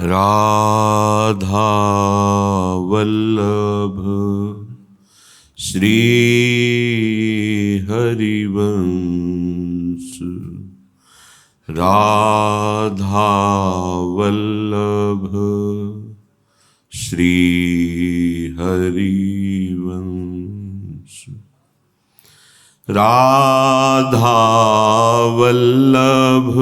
राधा वल्लभ श्री हरिवंश। राधा वल्लभ श्री हरिवंश। राधा वल्लभ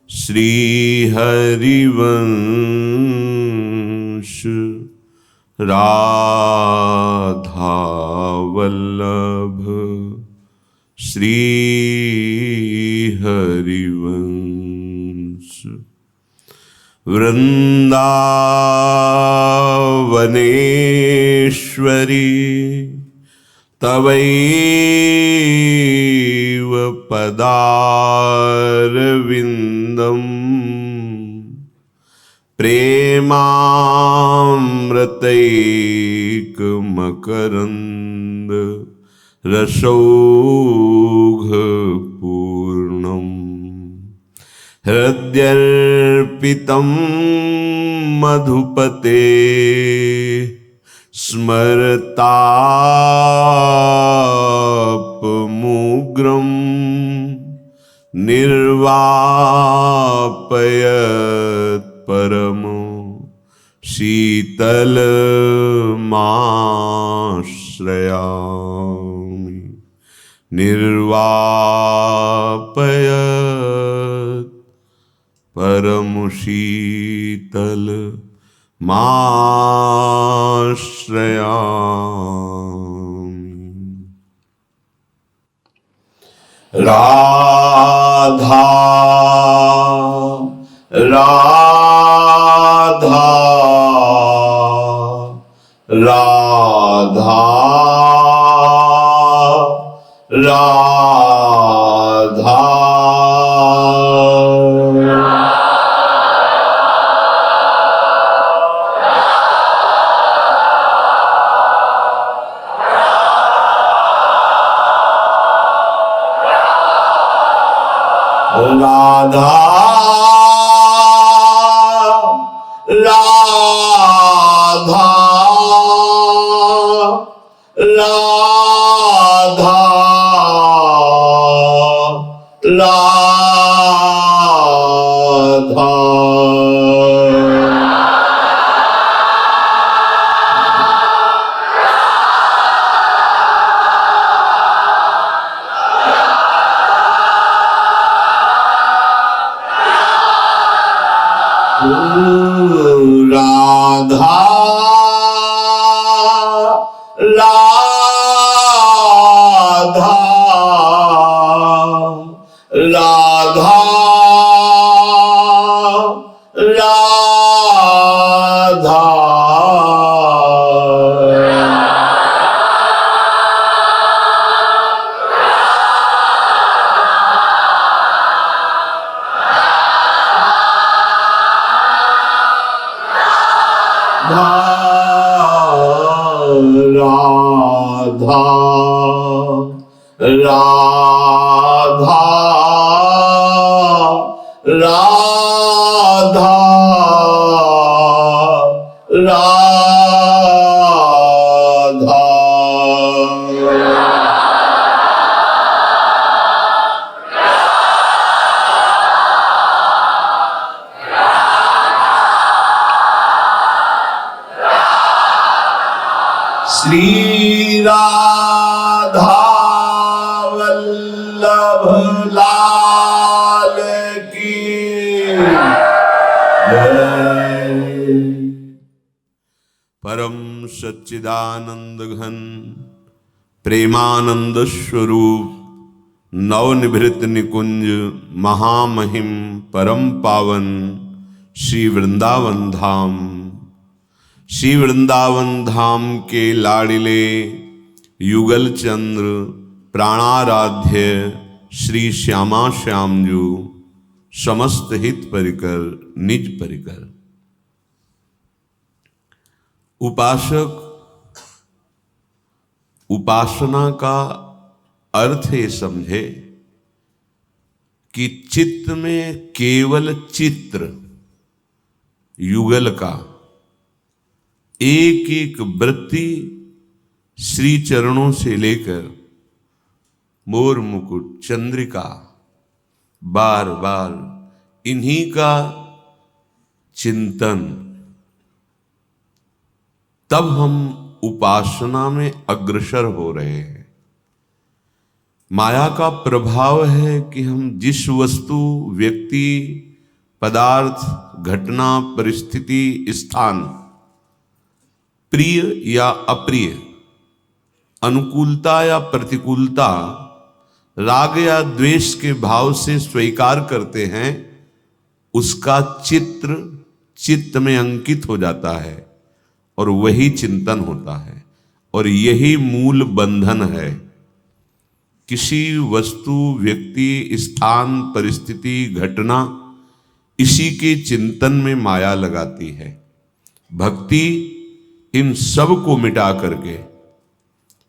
श्री हरिवंश। राधा वल्लभ श्री हरिवंश। वृंदावनेश्वरी तवैव पदारविन्दम् प्रेमामृतैकमकरन्द रसौघपूर्णम्। हृद्यर्पितं मधुपते स्मरतापमुग्रं निर्वापयत् परमो शीतलमाश्रयामि। निर्वापयत् परमो शीतलमाश्रयामि। राधा राधा राधा राधा। राधा राधा राधा राधा। राधा राधा राधा राधा। राधा राधा राधा राधा। श्री राधा वल्लभ लाल की जय। परम सच्चिदानंद घन प्रेमानंद स्वरूप नवनिभृत निकुंज महामहिम परम पावन श्री वृंदावन धाम। श्री वृंदावन धाम के लाडिले युगल चंद्र प्राणाराध्य श्री श्यामा श्यामजू समस्त हित परिकर निज परिकर। उपासक उपासना का अर्थ ये समझे कि चित्त में केवल चित्र युगल का, एक एक वृत्ति श्री चरणों से लेकर मोर मुकुट चंद्रिका, बार बार इन्हीं का चिंतन, तब हम उपासना में अग्रसर हो रहे हैं। माया का प्रभाव है कि हम जिस वस्तु, व्यक्ति, पदार्थ, घटना, परिस्थिति, स्थान, प्रिय या अप्रिय, अनुकूलता या प्रतिकूलता, राग या द्वेष के भाव से स्वीकार करते हैं, उसका चित्र चित्त में अंकित हो जाता है और वही चिंतन होता है। और यही मूल बंधन है। किसी वस्तु, व्यक्ति, स्थान, परिस्थिति, घटना, इसी के चिंतन में माया लगाती है। भक्ति इन सब को मिटा करके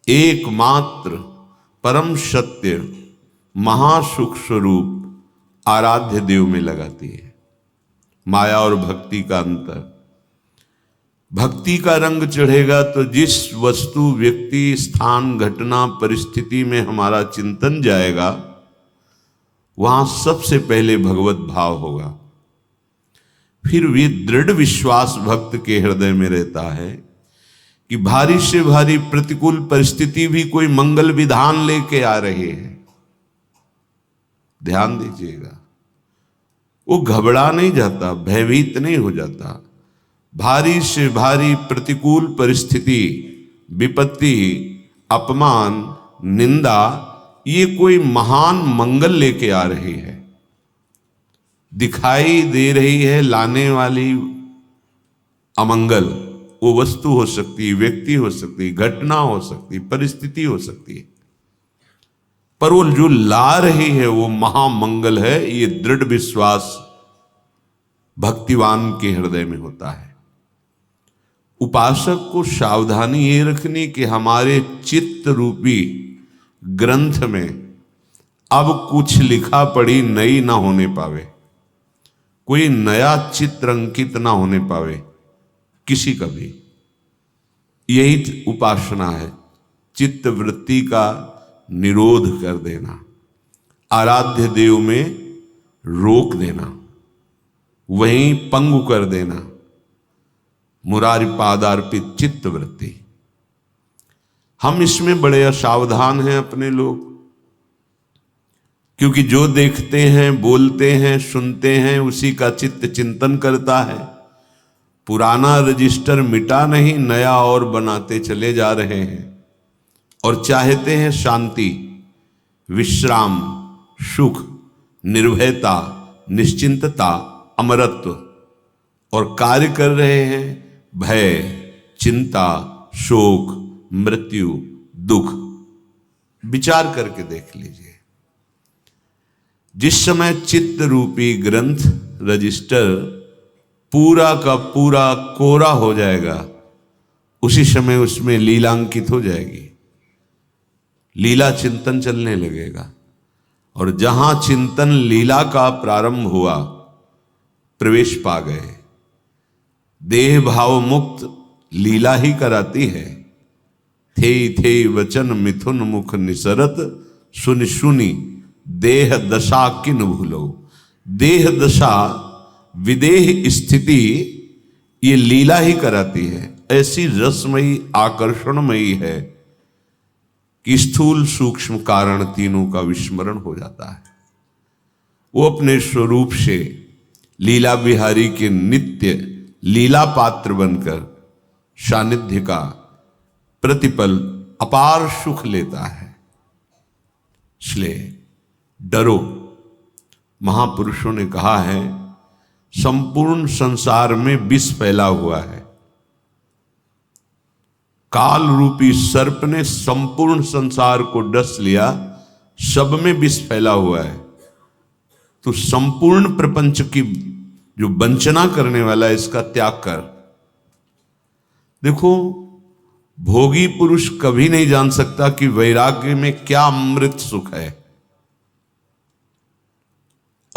एकमात्र परम सत्य महासुख स्वरूप आराध्य देव में लगाती है। माया और भक्ति का अंतर, भक्ति का रंग चढ़ेगा तो जिस वस्तु, व्यक्ति, स्थान, घटना, परिस्थिति में हमारा चिंतन जाएगा, वहां सबसे पहले भगवत भाव होगा। फिर भी दृढ़ विश्वास भक्त के हृदय में रहता है कि भारी से भारी प्रतिकूल परिस्थिति भी कोई मंगल विधान लेके आ रही है। ध्यान दीजिएगा, वो घबरा नहीं जाता, भयभीत नहीं हो जाता। भारी से भारी प्रतिकूल परिस्थिति, विपत्ति, अपमान, निंदा, ये कोई महान मंगल लेके आ रही है, दिखाई दे रही है लाने वाली अमंगल। वो वस्तु हो सकती है, व्यक्ति हो सकती है, घटना हो सकती है, परिस्थिति हो सकती है, पर वो जो ला रही है वो महामंगल है। ये दृढ़ विश्वास भक्तिवान के हृदय में होता है। उपासक को सावधानी ये रखनी कि हमारे चित्त रूपी ग्रंथ में अब कुछ लिखा पढ़ी नई ना होने पावे, कोई नया चित्र अंकित ना होने पावे किसी का भी। यही उपासना है, चित्त वृत्ति का निरोध कर देना, आराध्य देव में रोक देना, वहीं पंगु कर देना। मुरारी पादार्पित चित्त वृत्ति। हम इसमें बड़े असावधान हैं अपने लोग, क्योंकि जो देखते हैं, बोलते हैं, सुनते हैं, उसी का चित्त चिंतन करता है। पुराना रजिस्टर मिटा नहीं, नया और बनाते चले जा रहे हैं और चाहते हैं शांति, विश्राम, सुख, निर्भयता, निश्चिंतता, अमरत्व, और कार्य कर रहे हैं भय, चिंता, शोक, मृत्यु, दुख। विचार करके देख लीजिए, जिस समय चित्त रूपी ग्रंथ, रजिस्टर पूरा का पूरा कोरा हो जाएगा, उसी समय उसमें लीलांकित हो जाएगी, लीला चिंतन चलने लगेगा। और जहां चिंतन लीला का प्रारंभ हुआ, प्रवेश पा गए। देह भाव मुक्त लीला ही कराती है। थे थे वचन मिथुन मुख निसरत, सुनि सुनि देह दशा किन भूलो। देह दशा, विदेह स्थिति, ये लीला ही कराती है। ऐसी रसमयी, आकर्षणमयी है कि स्थूल सूक्ष्म कारण तीनों का विस्मरण हो जाता है। वो अपने स्वरूप से लीला बिहारी के नित्य लीला पात्र बनकर सानिध्य का प्रतिपल अपार सुख लेता है। इसलिए डरो। महापुरुषों ने कहा है, संपूर्ण संसार में विष फैला हुआ है। काल रूपी सर्प ने संपूर्ण संसार को डस लिया, सब में विष फैला हुआ है। तो संपूर्ण प्रपंच की जो वंचना करने वाला है, इसका त्याग कर। देखो, भोगी पुरुष कभी नहीं जान सकता कि वैराग्य में क्या अमृत सुख है,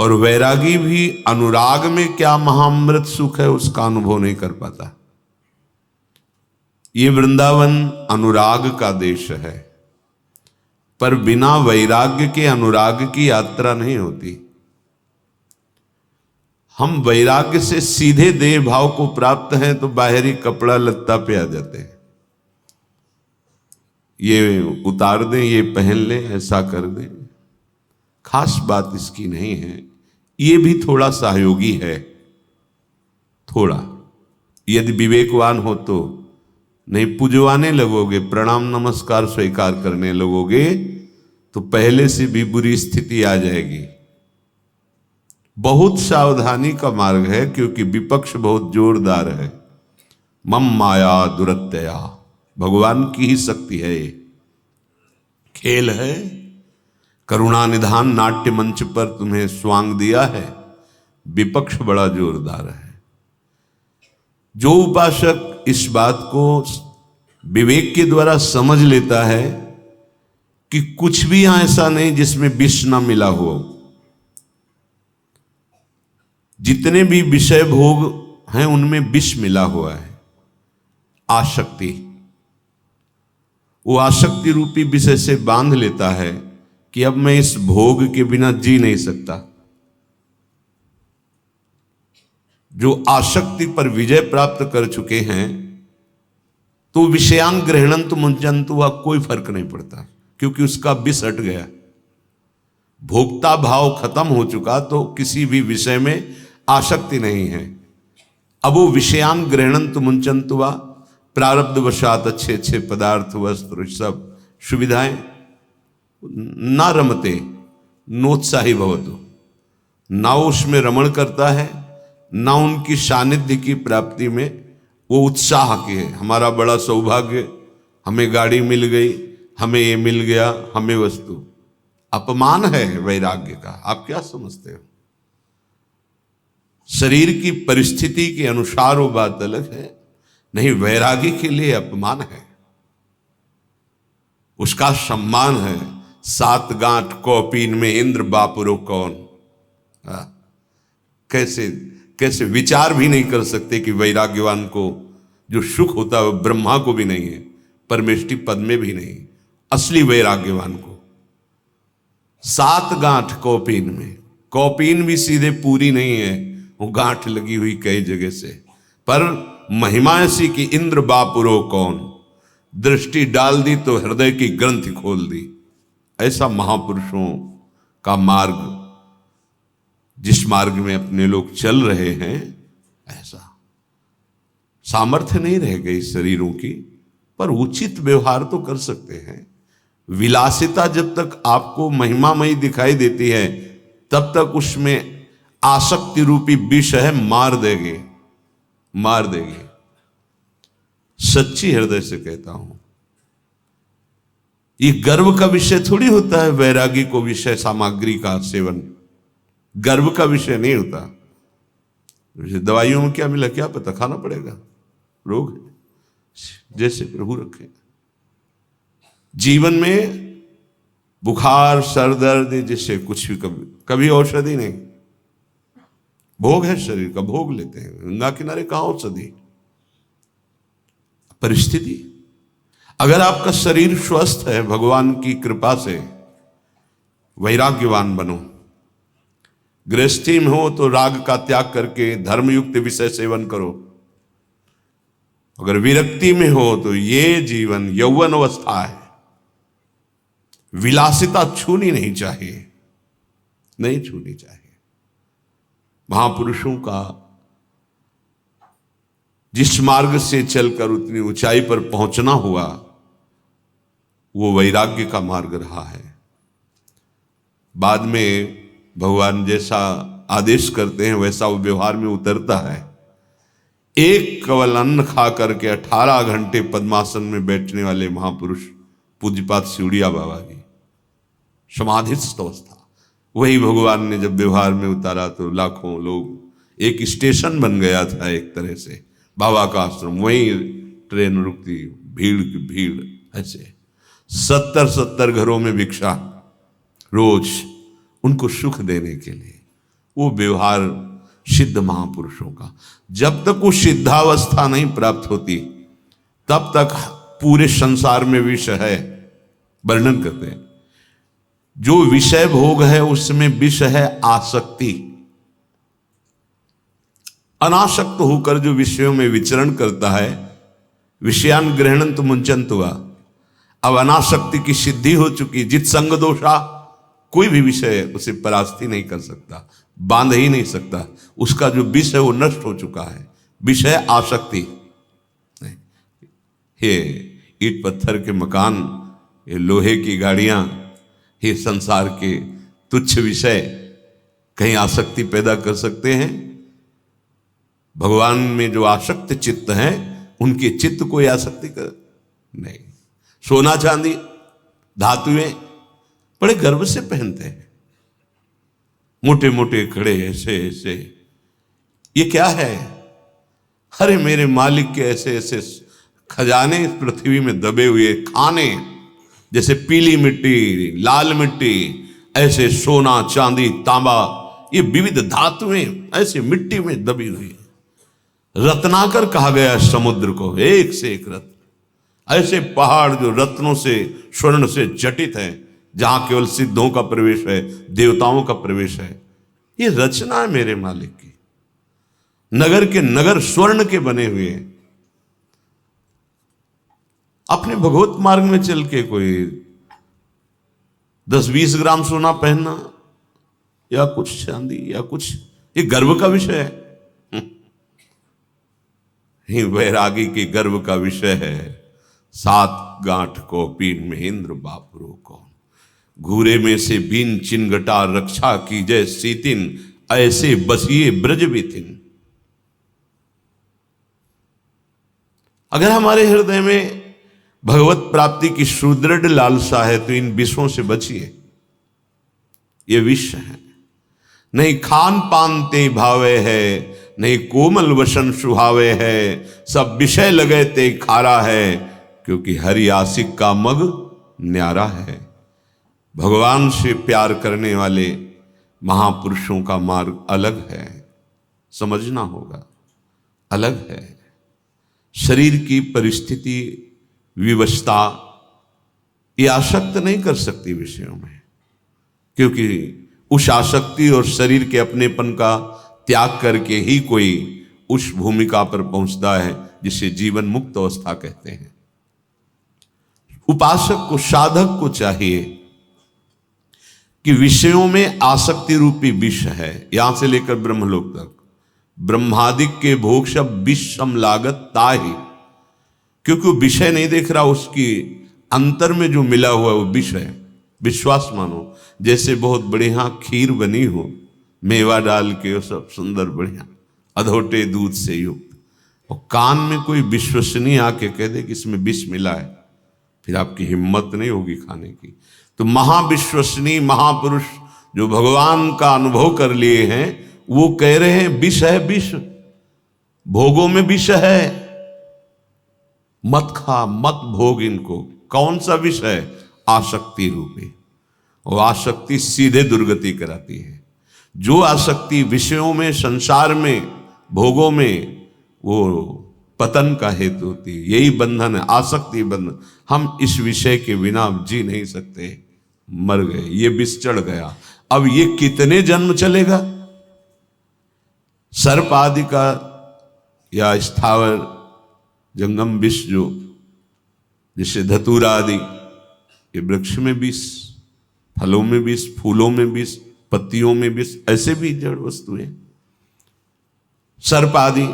और वैरागी भी अनुराग में क्या महाअमृत सुख है उसका अनुभव नहीं कर पाता। ये वृंदावन अनुराग का देश है, पर बिना वैराग्य के अनुराग की यात्रा नहीं होती। हम वैराग्य से सीधे देह भाव को प्राप्त हैं तो बाहरी कपड़ा लत्ता पे आ जाते हैं, ये उतार दें, ये पहन लें, ऐसा कर दें। खास बात इसकी नहीं है, ये भी थोड़ा सहयोगी है, थोड़ा। यदि विवेकवान हो तो नहीं पूजवाने लगोगे, प्रणाम नमस्कार स्वीकार करने लगोगे तो पहले से भी बुरी स्थिति आ जाएगी। बहुत सावधानी का मार्ग है, क्योंकि विपक्ष बहुत जोरदार है। मम माया दुरत्यया, भगवान की ही शक्ति है, ये खेल है। करुणा निधान नाट्य मंच पर तुम्हें स्वांग दिया है, विपक्ष बड़ा जोरदार है। जो उपासक इस बात को विवेक के द्वारा समझ लेता है कि कुछ भी ऐसा नहीं जिसमें विष न मिला हो, जितने भी विषय भोग हैं उनमें विष मिला हुआ है, आसक्ति। वो आसक्ति रूपी विषय से बांध लेता है कि अब मैं इस भोग के बिना जी नहीं सकता। जो आसक्ति पर विजय प्राप्त कर चुके हैं तो विषयान ग्रहणंतु मुंचंतु हुआ कोई फर्क नहीं पड़ता, क्योंकि उसका विष हट गया, भोक्ता भाव खत्म हो चुका, तो किसी भी विषय में आसक्ति नहीं है। अब वो विषयान ग्रहणंतु मुंचंतु हुआ, प्रारब्ध वशात अच्छे अच्छे पदार्थ वस्त्र सब सुविधाएं ना रमते नोत्साही भवतु, ना उसमें रमण करता है, ना उनकी सानिध्य की प्राप्ति में वो उत्साह के है। हमारा बड़ा सौभाग्य, हमें गाड़ी मिल गई, हमें ये मिल गया, हमें वस्तु। अपमान है वैराग्य का, आप क्या समझते हो? शरीर की परिस्थिति के अनुसार वो बात अलग है, नहीं, वैरागी के लिए अपमान है, उसका सम्मान है। 7 गांठ कौपीन में इंद्र बापुरो कौन। कैसे कैसे विचार भी नहीं कर सकते कि वैराग्यवान को जो सुख होता है वो ब्रह्मा को भी नहीं है, परमेष्टि पद में भी नहीं, असली वैराग्यवान को 7 गांठ कौपीन में। कौपीन भी सीधे पूरी नहीं है, वो गांठ लगी हुई कई जगह से, पर महिमा ऐसी कि इंद्र बापुरो कौन, दृष्टि डाल दी तो हृदय की ग्रंथि खोल दी। ऐसा महापुरुषों का मार्ग, जिस मार्ग में अपने लोग चल रहे हैं, ऐसा सामर्थ्य नहीं रह गई शरीरों की, पर उचित व्यवहार तो कर सकते हैं। विलासिता जब तक आपको महिमामयी दिखाई देती है तब तक उसमें आसक्ति रूपी विष है, मार देगी, मार देगी। सच्ची हृदय से कहता हूं, ये गर्व का विषय थोड़ी होता है। वैरागी को विषय सामग्री का सेवन गर्व का विषय नहीं होता। दवाइयों में क्या मिला क्या पता, खाना पड़ेगा, रोग है, जैसे प्रभु रखे। जीवन में बुखार सर दर्द जैसे कुछ भी कभी औषधि नहीं, भोग है, शरीर का भोग लेते हैं, गंगा किनारे कहां औषधि। परिस्थिति, अगर आपका शरीर स्वस्थ है भगवान की कृपा से, वैराग्यवान बनो। गृहस्थी में हो तो राग का त्याग करके धर्मयुक्त विषय सेवन करो। अगर विरक्ति में हो तो ये जीवन यौवन अवस्था है, विलासिता छूनी नहीं चाहिए, नहीं छूनी चाहिए। महापुरुषों का जिस मार्ग से चलकर उतनी ऊंचाई पर पहुंचना हुआ वो वैराग्य का मार्ग रहा है। बाद में भगवान जैसा आदेश करते हैं वैसा वो व्यवहार में उतरता है। एक केवल अन्न खा करके 18 घंटे पद्मासन में बैठने वाले महापुरुष पूज्यपाद सिउड़िया बाबा जी, समाधिस्थ अवस्था, वही भगवान ने जब व्यवहार में उतारा तो लाखों लोग, एक स्टेशन बन गया था एक तरह से बाबा का आश्रम, वहीं ट्रेन रुकती, भीड़ की भीड़। ऐसे 70 घरों में भिक्षा रोज, उनको सुख देने के लिए। वो व्यवहार सिद्ध महापुरुषों का। जब तक वो सिद्धावस्था नहीं प्राप्त होती तब तक पूरे संसार में विष है। वर्णन करते हैं जो विषय भोग है उसमें विष है आसक्ति। अनासक्त होकर जो विषयों में विचरण करता है, विषयान ग्रहणंत मुंचंत हुआ। अब अनासक्ति की सिद्धि हो चुकी, जित संग दोषा, कोई भी विषय उसे परास्ती नहीं कर सकता, बांध ही नहीं सकता। उसका जो विष है वो नष्ट हो चुका है। विषय आसक्ति। हे ईट पत्थर के मकान, ये लोहे की गाड़ियां, ये संसार के तुच्छ विषय कहीं आसक्ति पैदा कर सकते हैं? भगवान में जो आसक्त चित्त हैं उनके चित्त कोई आसक्ति कर नहीं। सोना चांदी धातुएं बड़े गर्व से पहनते हैं, मोटे मोटे खड़े ऐसे ऐसे, ये क्या है? अरे मेरे मालिक के ऐसे ऐसे खजाने इस पृथ्वी में दबे हुए, खाने जैसे पीली मिट्टी, लाल मिट्टी, ऐसे सोना चांदी तांबा, ये विविध धातुएं ऐसे मिट्टी में दबी हुई। रत्नाकर कहा गया समुद्र को, एक से एक रत्न, ऐसे पहाड़ जो रत्नों से स्वर्ण से जटित हैं, जहां केवल सिद्धों का प्रवेश है, देवताओं का प्रवेश है। ये रचना है मेरे मालिक की। नगर के नगर स्वर्ण के बने हुए हैं। अपने भगवत मार्ग में चल के कोई 10-20 ग्राम सोना पहनना या कुछ चांदी या कुछ, ये गर्व का विषय है। ही वैरागी के गर्व का विषय है। 7 गांठ को पीन में इंद्र बापरो कौन, घूरे में से बीन चिनगटा रक्षा की जय सीतिन, ऐसे बसिए ब्रज बितिन। अगर हमारे हृदय में भगवत प्राप्ति की सुदृढ़ लालसा है तो इन विषयों से बचिए। ये विष है। नहीं खान पान ते भावे है, नहीं कोमल वसन सुहावे है, सब विषय लगे ते खारा है, क्योंकि हरि आशिक का मग न्यारा है। भगवान से प्यार करने वाले महापुरुषों का मार्ग अलग है, समझना होगा, अलग है। शरीर की परिस्थिति, विवशता, ये आसक्त नहीं कर सकती विषयों में, क्योंकि उस आसक्ति और शरीर के अपनेपन का त्याग करके ही कोई उस भूमिका पर पहुंचता है जिसे जीवन मुक्त अवस्था कहते हैं। उपासक को, साधक को चाहिए कि विषयों में आसक्ति रूपी विष है, यहां से लेकर ब्रह्मलोक तक, ब्रह्मादिक के भोग सब विष सम लागत ताहि, क्योंकि वो विषय नहीं देख रहा, उसकी अंतर में जो मिला हुआ है वो विष है। विश्वास मानो, जैसे बहुत बढ़िया खीर बनी हो, मेवा डाल के, सब सुंदर बढ़िया अधोटे दूध से युक्त, और कान में कोई विश्वसनीय आके कह दे कि इसमें विष मिला है, फिर आपकी हिम्मत नहीं होगी खाने की। तो महाविश्वसनीय महापुरुष जो भगवान का अनुभव कर लिए हैं, वो कह रहे हैं विष है, विष भोगों में विष है, मत खा, मत भोग इनको। कौन सा विष है? आसक्ति रूपी। और आसक्ति सीधे दुर्गति कराती है। जो आसक्ति विषयों में, संसार में, भोगों में, वो पतन का हेतु होती है। यही बंधन है, आसक्ति बंधन। हम इस विषय के बिना जी नहीं सकते, मर गए, ये विष चढ़ गया। अब ये कितने जन्म चलेगा? सर्प आदि का या स्थावर जंगम विष, जो जैसे धतूरा आदि, ये वृक्ष में विष, फलों में विष, फूलों में विष, पत्तियों में विष, ऐसे भी जड़ वस्तुएं, सर्प आदि,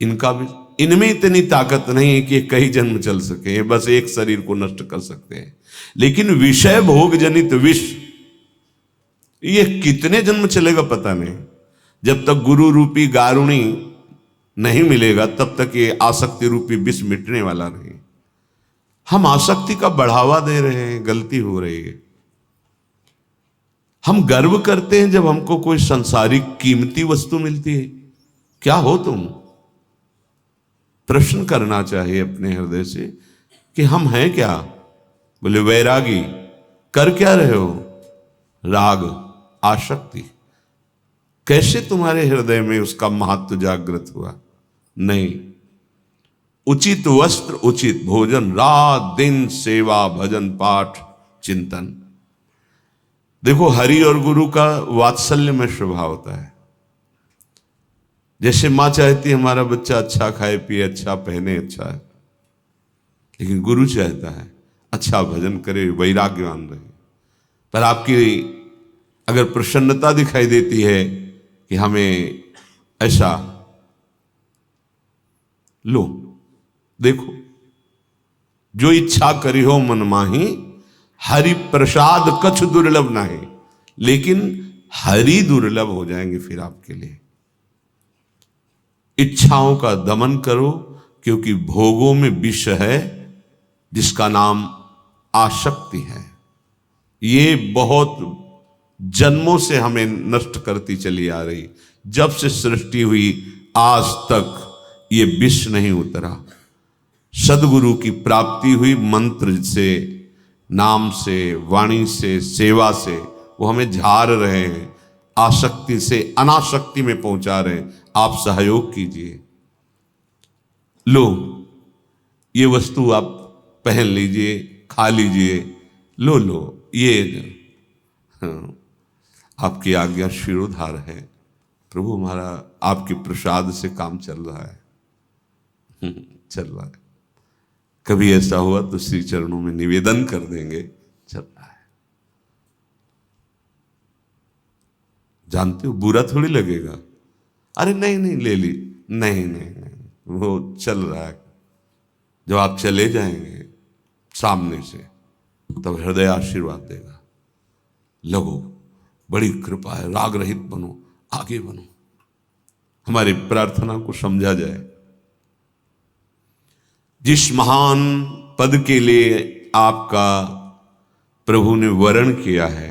इनका भी, इनमें इतनी ताकत नहीं है कि ये कई जन्म चल सके, ये बस एक शरीर को नष्ट कर सकते हैं। लेकिन विषय भोग जनित विष, ये कितने जन्म चलेगा पता नहीं। जब तक गुरु रूपी गारुणी नहीं मिलेगा तब तक ये आसक्ति रूपी विष मिटने वाला नहीं। हम आसक्ति का बढ़ावा दे रहे हैं, गलती हो रही है। हम गर्व करते हैं जब हमको कोई संसारिक कीमती वस्तु मिलती है। क्या हो तुम? प्रश्न करना चाहिए अपने हृदय से कि हम हैं क्या? बोले वैरागी। कर क्या रहे हो? राग, आसक्ति। कैसे तुम्हारे हृदय में उसका महत्व जागृत हुआ? नहीं, उचित वस्त्र, उचित भोजन, रात दिन सेवा भजन पाठ चिंतन। देखो, हरि और गुरु का वात्सल्य में स्वभाव होता है। जैसे मां चाहती है हमारा बच्चा अच्छा खाए पिए, अच्छा पहने, अच्छा है, लेकिन गुरु चाहता है अच्छा भजन करे, वैराग्यवान रहे। पर आपकी अगर प्रसन्नता दिखाई देती है कि हमें ऐसा, लो देखो, जो इच्छा करी हो मन माही, हरि प्रसाद कछ दुर्लभ नहीं। लेकिन हरि दुर्लभ हो जाएंगे फिर आपके लिए। इच्छाओं का दमन करो, क्योंकि भोगों में विष है जिसका नाम आसक्ति है। ये बहुत जन्मों से हमें नष्ट करती चली आ रही। जब से सृष्टि हुई आज तक ये विष नहीं उतरा। सदगुरु की प्राप्ति हुई मंत्र से, नाम से, वाणी से, सेवा से, वो हमें झाड़ रहे हैं, आसक्ति से अनासक्ति में पहुंचा रहे हैं। आप सहयोग कीजिए। लो, ये वस्तु आप पहन लीजिए, खा लीजिए, लो लो, ये हाँ, आपकी आज्ञा शिरोधार है प्रभु। हमारा आपके प्रसाद से काम चल रहा है, चल रहा है। कभी ऐसा हुआ तो श्री चरणों में निवेदन कर देंगे, चल रहा है। जानते हो, बुरा थोड़ी लगेगा। अरे नहीं नहीं, ले ली, नहीं नहीं नहीं, वो चल रहा है। जब आप चले जाएंगे सामने से, तब हृदय आशीर्वाद देगा। लगो, बड़ी कृपा है, राग रहित बनो, आगे बनो। हमारी प्रार्थना को समझा जाए। जिस महान पद के लिए आपका प्रभु ने वरण किया है,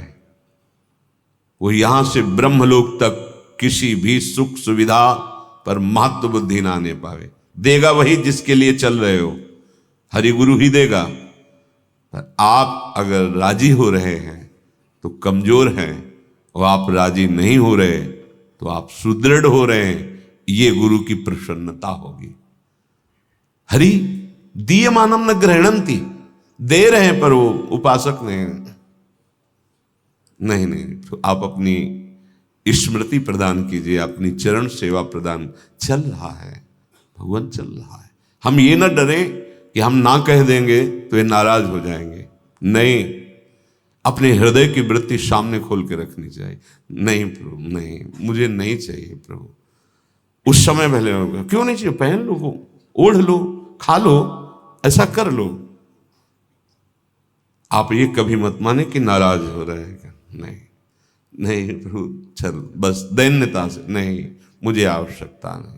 वो यहां से ब्रह्मलोक तक किसी भी सुख सुविधा पर महत्व बुद्धि ना आने पावे। देगा वही जिसके लिए चल रहे हो, हरि गुरु ही देगा। पर आप अगर राजी हो रहे हैं तो कमजोर हैं, और आप राजी नहीं हो रहे तो आप सुदृढ़ हो रहे हैं। ये गुरु की प्रसन्नता होगी। हरि दीयमानम न ग्रहणंती, दे रहे हैं पर वो उपासक नहीं। तो आप अपनी स्मृति प्रदान कीजिए, अपनी चरण सेवा प्रदान। चल रहा है भगवान, चल रहा है। हम ये न डरें कि हम ना कह देंगे तो ये नाराज हो जाएंगे। नहीं, अपने हृदय की वृत्ति सामने खोल के रखनी चाहिए। नहीं प्रभु, नहीं, मुझे नहीं चाहिए प्रभु। उस समय भले होगा, क्यों नहीं चाहिए, पहन लो, ओढ़ लो, खा लो, ऐसा कर लो। आप ये कभी मत माने कि नाराज हो रहे हैं। नहीं नहीं प्रभु, चल, बस दैन्यता से, नहीं, मुझे आवश्यकता नहीं।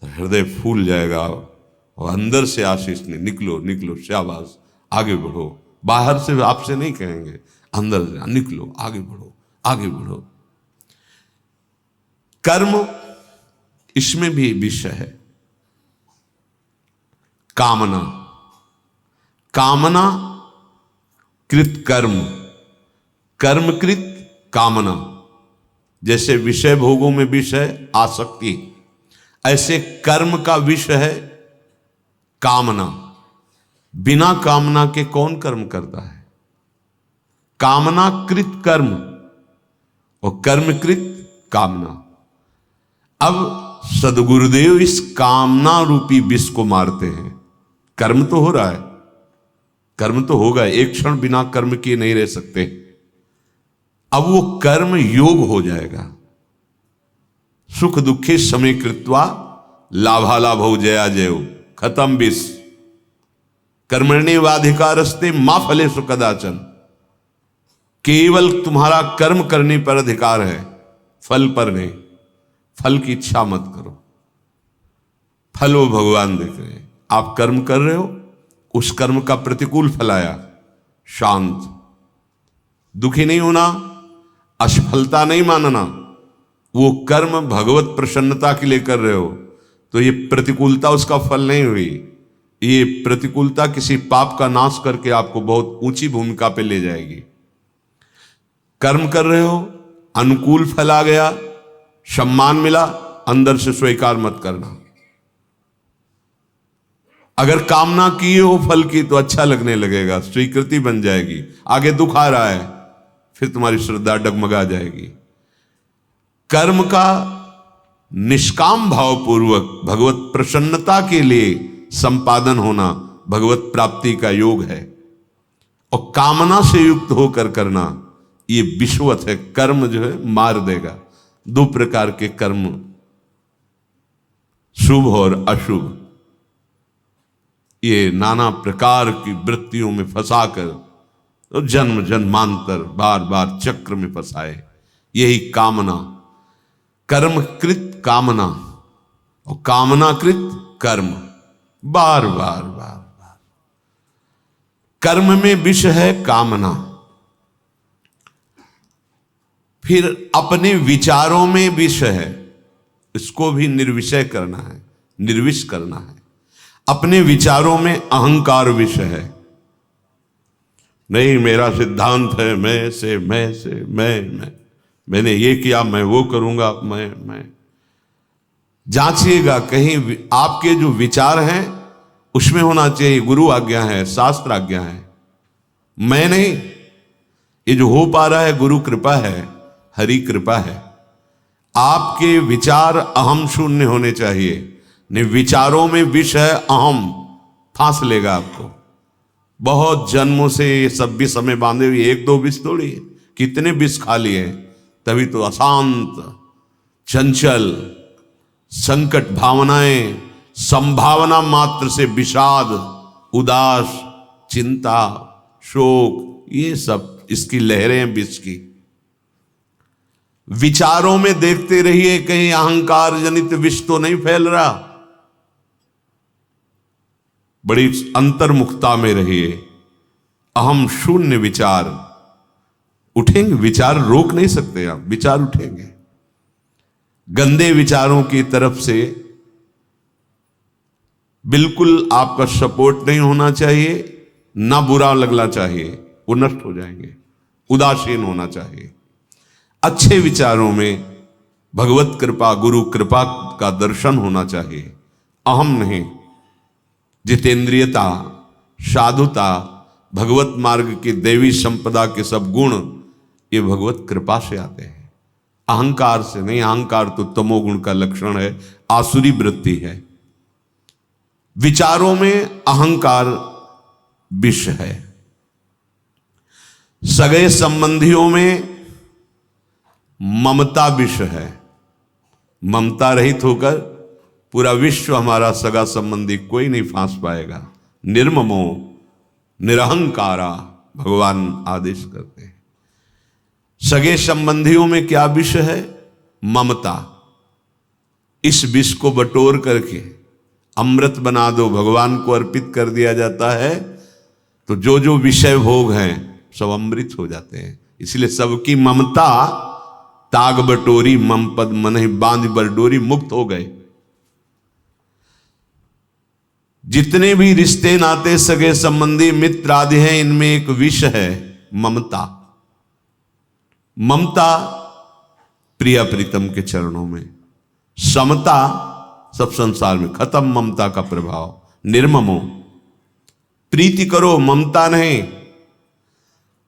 तो हृदय फूल जाएगा और अंदर से आशीष नहीं, निकलो निकलो, शाबाश, आगे बढ़ो। बाहर से आपसे नहीं कहेंगे, अंदर से निकलो, आगे बढ़ो, आगे बढ़ो। कर्म, इसमें भी विषय है। कामना, कामना कृत कर्म, कर्मकृत कामना। जैसे विषय भोगों में विषय आसक्ति, ऐसे कर्म का विषय है कामना। बिना कामना के कौन कर्म करता है? कामना कृत कर्म और कर्मकृत कामना। अब सदगुरुदेव इस कामना रूपी विष को मारते हैं। कर्म तो हो रहा है, कर्म तो होगा, एक क्षण बिना कर्म किए नहीं रह सकते। अब वो कर्म योग हो जाएगा। सुख दुखे समय कृत्वा लाभालाभो जया जयो, खत्म विष। कर्मण्येवाधिकारस्ते मा फलेषु कदाचन। केवल तुम्हारा कर्म करने पर अधिकार है, फल पर नहीं। फल की इच्छा मत करो, फल वो भगवान देख रहे हैं। आप कर्म कर रहे हो, उस कर्म का प्रतिकूल फल आया, शांत, दुखी नहीं होना, असफलता नहीं मानना। वो कर्म भगवत प्रसन्नता के लिए कर रहे हो, तो ये प्रतिकूलता उसका फल नहीं हुई। ये प्रतिकूलता किसी पाप का नाश करके आपको बहुत ऊंची भूमिका पे ले जाएगी। कर्म कर रहे हो, अनुकूल फल आ गया, सम्मान मिला, अंदर से स्वीकार मत करना। अगर कामना की हो फल की तो अच्छा लगने लगेगा, स्वीकृति बन जाएगी। आगे दुख आ रहा है, फिर तुम्हारी श्रद्धा डगमगा जाएगी। कर्म का निष्काम भाव पूर्वक भगवत प्रसन्नता के लिए संपादन होना भगवत प्राप्ति का योग है, और कामना से युक्त होकर करना ये विश्वत है। कर्म जो है मार देगा। दो प्रकार के कर्म, शुभ और अशुभ, ये नाना प्रकार की वृत्तियों में फंसाकर तो जन्म जन्मांतर बार बार चक्र में फंसाए। यही कामना, कर्मकृत कामना और कामनाकृत कर्म, बार बार बार बार। कर्म में विष है कामना, फिर अपने विचारों में विष है, इसको भी निर्विषय करना है, निर्विष करना है। अपने विचारों में अहंकार विष है। नहीं, मेरा सिद्धांत है, मैंने ये किया, मैं वो करूंगा, मैं। जांचिएगा, कहीं आपके जो विचार हैं उसमें होना चाहिए गुरु आज्ञा है, शास्त्र आज्ञा है, मैं नहीं। ये जो हो पा रहा है गुरु कृपा है, हरि कृपा है। आपके विचार अहम शून्य होने चाहिए। नहीं, विचारों में विष है, अहम फांस लेगा आपको। बहुत जन्मों से ये सब विष हमें बांधे हुए, एक दो विष थोड़ी है, कितने विष खा लिए। तभी तो अशांत, चंचल, संकट भावनाएं, संभावना मात्र से विषाद, उदास, चिंता, शोक, ये सब इसकी लहरें हैं विष की। विचारों में देखते रहिए कहीं अहंकार जनित विष तो नहीं फैल रहा। बड़ी अंतर्मुखता में रहिए। अहम शून्य विचार उठेंगे, विचार रोक नहीं सकते आप, विचार उठेंगे। गंदे विचारों की तरफ से बिल्कुल आपका सपोर्ट नहीं होना चाहिए, ना बुरा लगना चाहिए, वो नष्ट हो जाएंगे। उदासीन होना चाहिए। अच्छे विचारों में भगवत कृपा, गुरु कृपा का दर्शन होना चाहिए, अहम नहीं। जितेंद्रियता, साधुता, भगवत मार्ग की देवी संपदा के सब गुण ये भगवत कृपा से आते हैं, अहंकार से नहीं। अहंकार तो तमोगुण का लक्षण है, आसुरी वृत्ति है। विचारों में अहंकार विष है। सगे संबंधियों में ममता विष है। ममता रहित होकर पूरा विश्व हमारा सगा संबंधी कोई नहीं फांस पाएगा। निर्ममो निरहंकारा भगवान आदेश करते हैं। सगे संबंधियों में क्या विष है? ममता। इस विष को बटोर करके अमृत बना दो, भगवान को अर्पित कर दिया जाता है, तो जो जो विषय भोग हैं सब अमृत हो जाते हैं। इसलिए सबकी ममता ताग बटोरी, मम पद मनहि बांध बरडोरी, मुक्त हो गए। जितने भी रिश्ते नाते सगे संबंधी मित्र आदि हैं, इनमें एक विष है, ममता। ममता प्रिया प्रीतम के चरणों में, समता सब संसार में खत्म। ममता का प्रभाव। निर्ममो, प्रीति करो, ममता नहीं।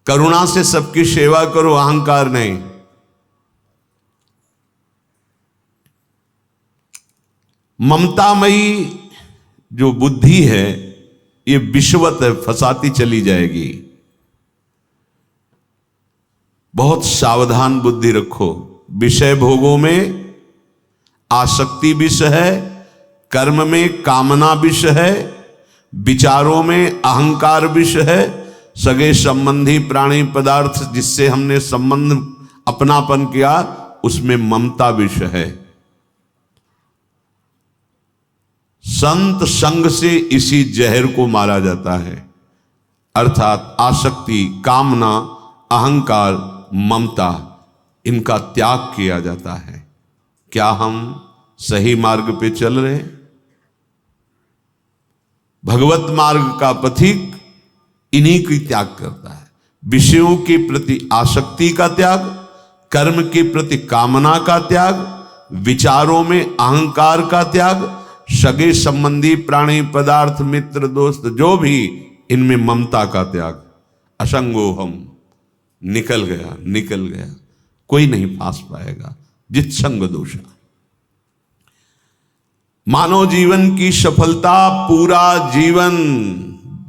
करुणा से सबकी सेवा करो, अहंकार नहीं। ममतामयी जो बुद्धि है ये विषवत है, फंसाती चली जाएगी। बहुत सावधान बुद्धि रखो। विषय भोगों में आसक्ति विष है, कर्म में कामना विष है, विचारों में अहंकार विष है, सगे संबंधी प्राणी पदार्थ जिससे हमने संबंध अपनापन किया उसमें ममता विष है। संत संग से इसी जहर को मारा जाता है, अर्थात आसक्ति, कामना, अहंकार, ममता, इनका त्याग किया जाता है। क्या हम सही मार्ग पे चल रहे हैं? भगवत मार्ग का पथिक इन्हीं की त्याग करता है। विषयों के प्रति आसक्ति का त्याग, कर्म के प्रति कामना का त्याग, विचारों में अहंकार का त्याग, सगे संबंधी प्राणी पदार्थ मित्र दोस्त जो भी, इनमें ममता का त्याग। असंगो हम, निकल गया निकल गया, कोई नहीं फांस पाएगा। जित संग दोषा। मानव जीवन की सफलता, पूरा जीवन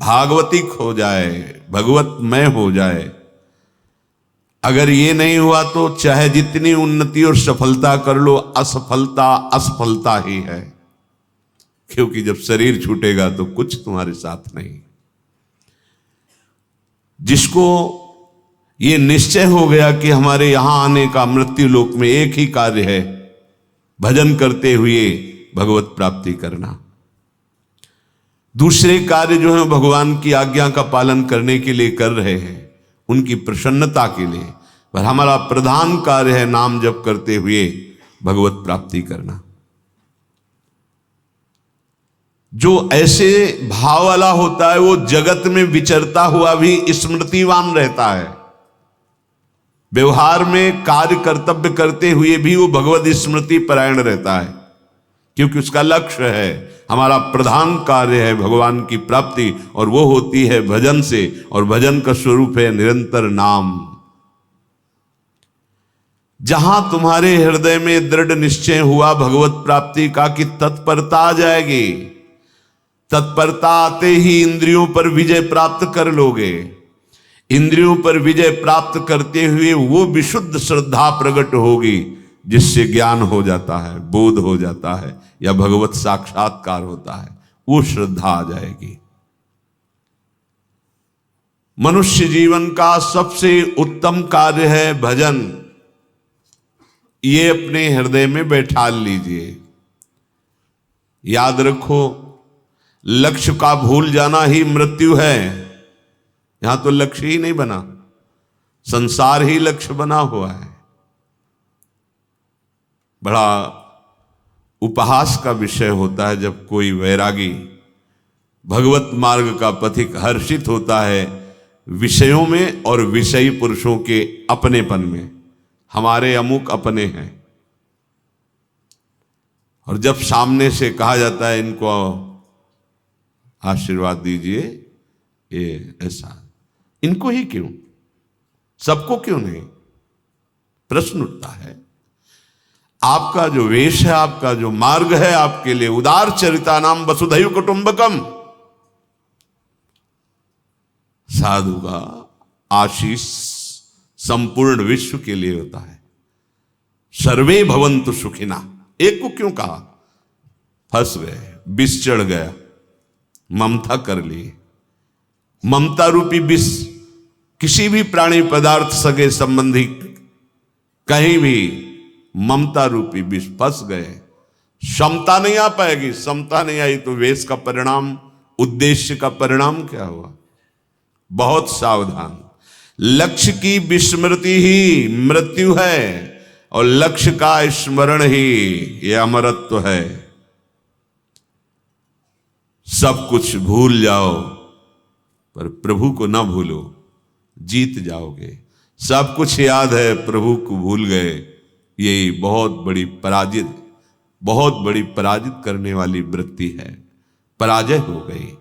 भागवतिक हो जाए, भगवतमय हो जाए। अगर ये नहीं हुआ तो चाहे जितनी उन्नति और सफलता कर लो, असफलता असफलता ही है। क्योंकि जब शरीर छूटेगा तो कुछ तुम्हारे साथ नहीं। जिसको ये निश्चय हो गया कि हमारे यहां आने का मृत्यु लोक में एक ही कार्य है, भजन करते हुए भगवत प्राप्ति करना। दूसरे कार्य जो है भगवान की आज्ञा का पालन करने के लिए कर रहे हैं, उनकी प्रसन्नता के लिए। पर हमारा प्रधान कार्य है नाम जप करते हुए भगवत प्राप्ति करना। जो ऐसे भाव वाला होता है वो जगत में विचरता हुआ भी स्मृतिवान रहता है। व्यवहार में कार्य कर्तव्य करते हुए भी वो भगवत स्मृति परायण रहता है, क्योंकि उसका लक्ष्य है, हमारा प्रधान कार्य है भगवान की प्राप्ति, और वो होती है भजन से। और भजन का स्वरूप है निरंतर नाम। जहां तुम्हारे हृदय में दृढ़ निश्चय हुआ भगवत प्राप्ति का कि तत्परता आ जाएगी, तत्परता आते ही इंद्रियों पर विजय प्राप्त कर लोगे। इंद्रियों पर विजय प्राप्त करते हुए वो विशुद्ध श्रद्धा प्रकट होगी जिससे ज्ञान हो जाता है, बोध हो जाता है, या भगवत साक्षात्कार होता है। वो श्रद्धा आ जाएगी। मनुष्य जीवन का सबसे उत्तम कार्य है भजन। ये अपने हृदय में बैठा लीजिए। याद रखो, लक्ष्य का भूल जाना ही मृत्यु है। यहां तो लक्ष्य ही नहीं बना, संसार ही लक्ष्य बना हुआ है। बड़ा उपहास का विषय होता है जब कोई वैरागी भगवत मार्ग का पथिक हर्षित होता है विषयों में और विषयी पुरुषों के अपनेपन में। हमारे अमुक अपने हैं, और जब सामने से कहा जाता है इनको आशीर्वाद दीजिए, ये ऐसा, इनको ही क्यों, सबको क्यों नहीं? प्रश्न उठता है। आपका जो वेश है, आपका जो मार्ग है, आपके लिए उदार चरिता नाम वसुधैव कुटुंबकम। साधु का आशीष संपूर्ण विश्व के लिए होता है। सर्वे भवन्तु सुखिना, एक को क्यों कहा? फंस गए, विष चढ़ गया, ममता कर ली। ममता रूपी विष किसी भी प्राणी पदार्थ, सगे संबंधी, कहीं भी ममता रूपी विष फंस गए। समता नहीं आ पाएगी। समता नहीं आई तो वेश का परिणाम, उद्देश्य का परिणाम क्या हुआ? बहुत सावधान। लक्ष्य की विस्मृति ही मृत्यु है, और लक्ष्य का स्मरण ही यह अमरत्व है। सब कुछ भूल जाओ पर प्रभु को ना भूलो, जीत जाओगे। सब कुछ याद है, प्रभु को भूल गए, यही बहुत बड़ी पराजित करने वाली वृत्ति है। पराजय हो गई।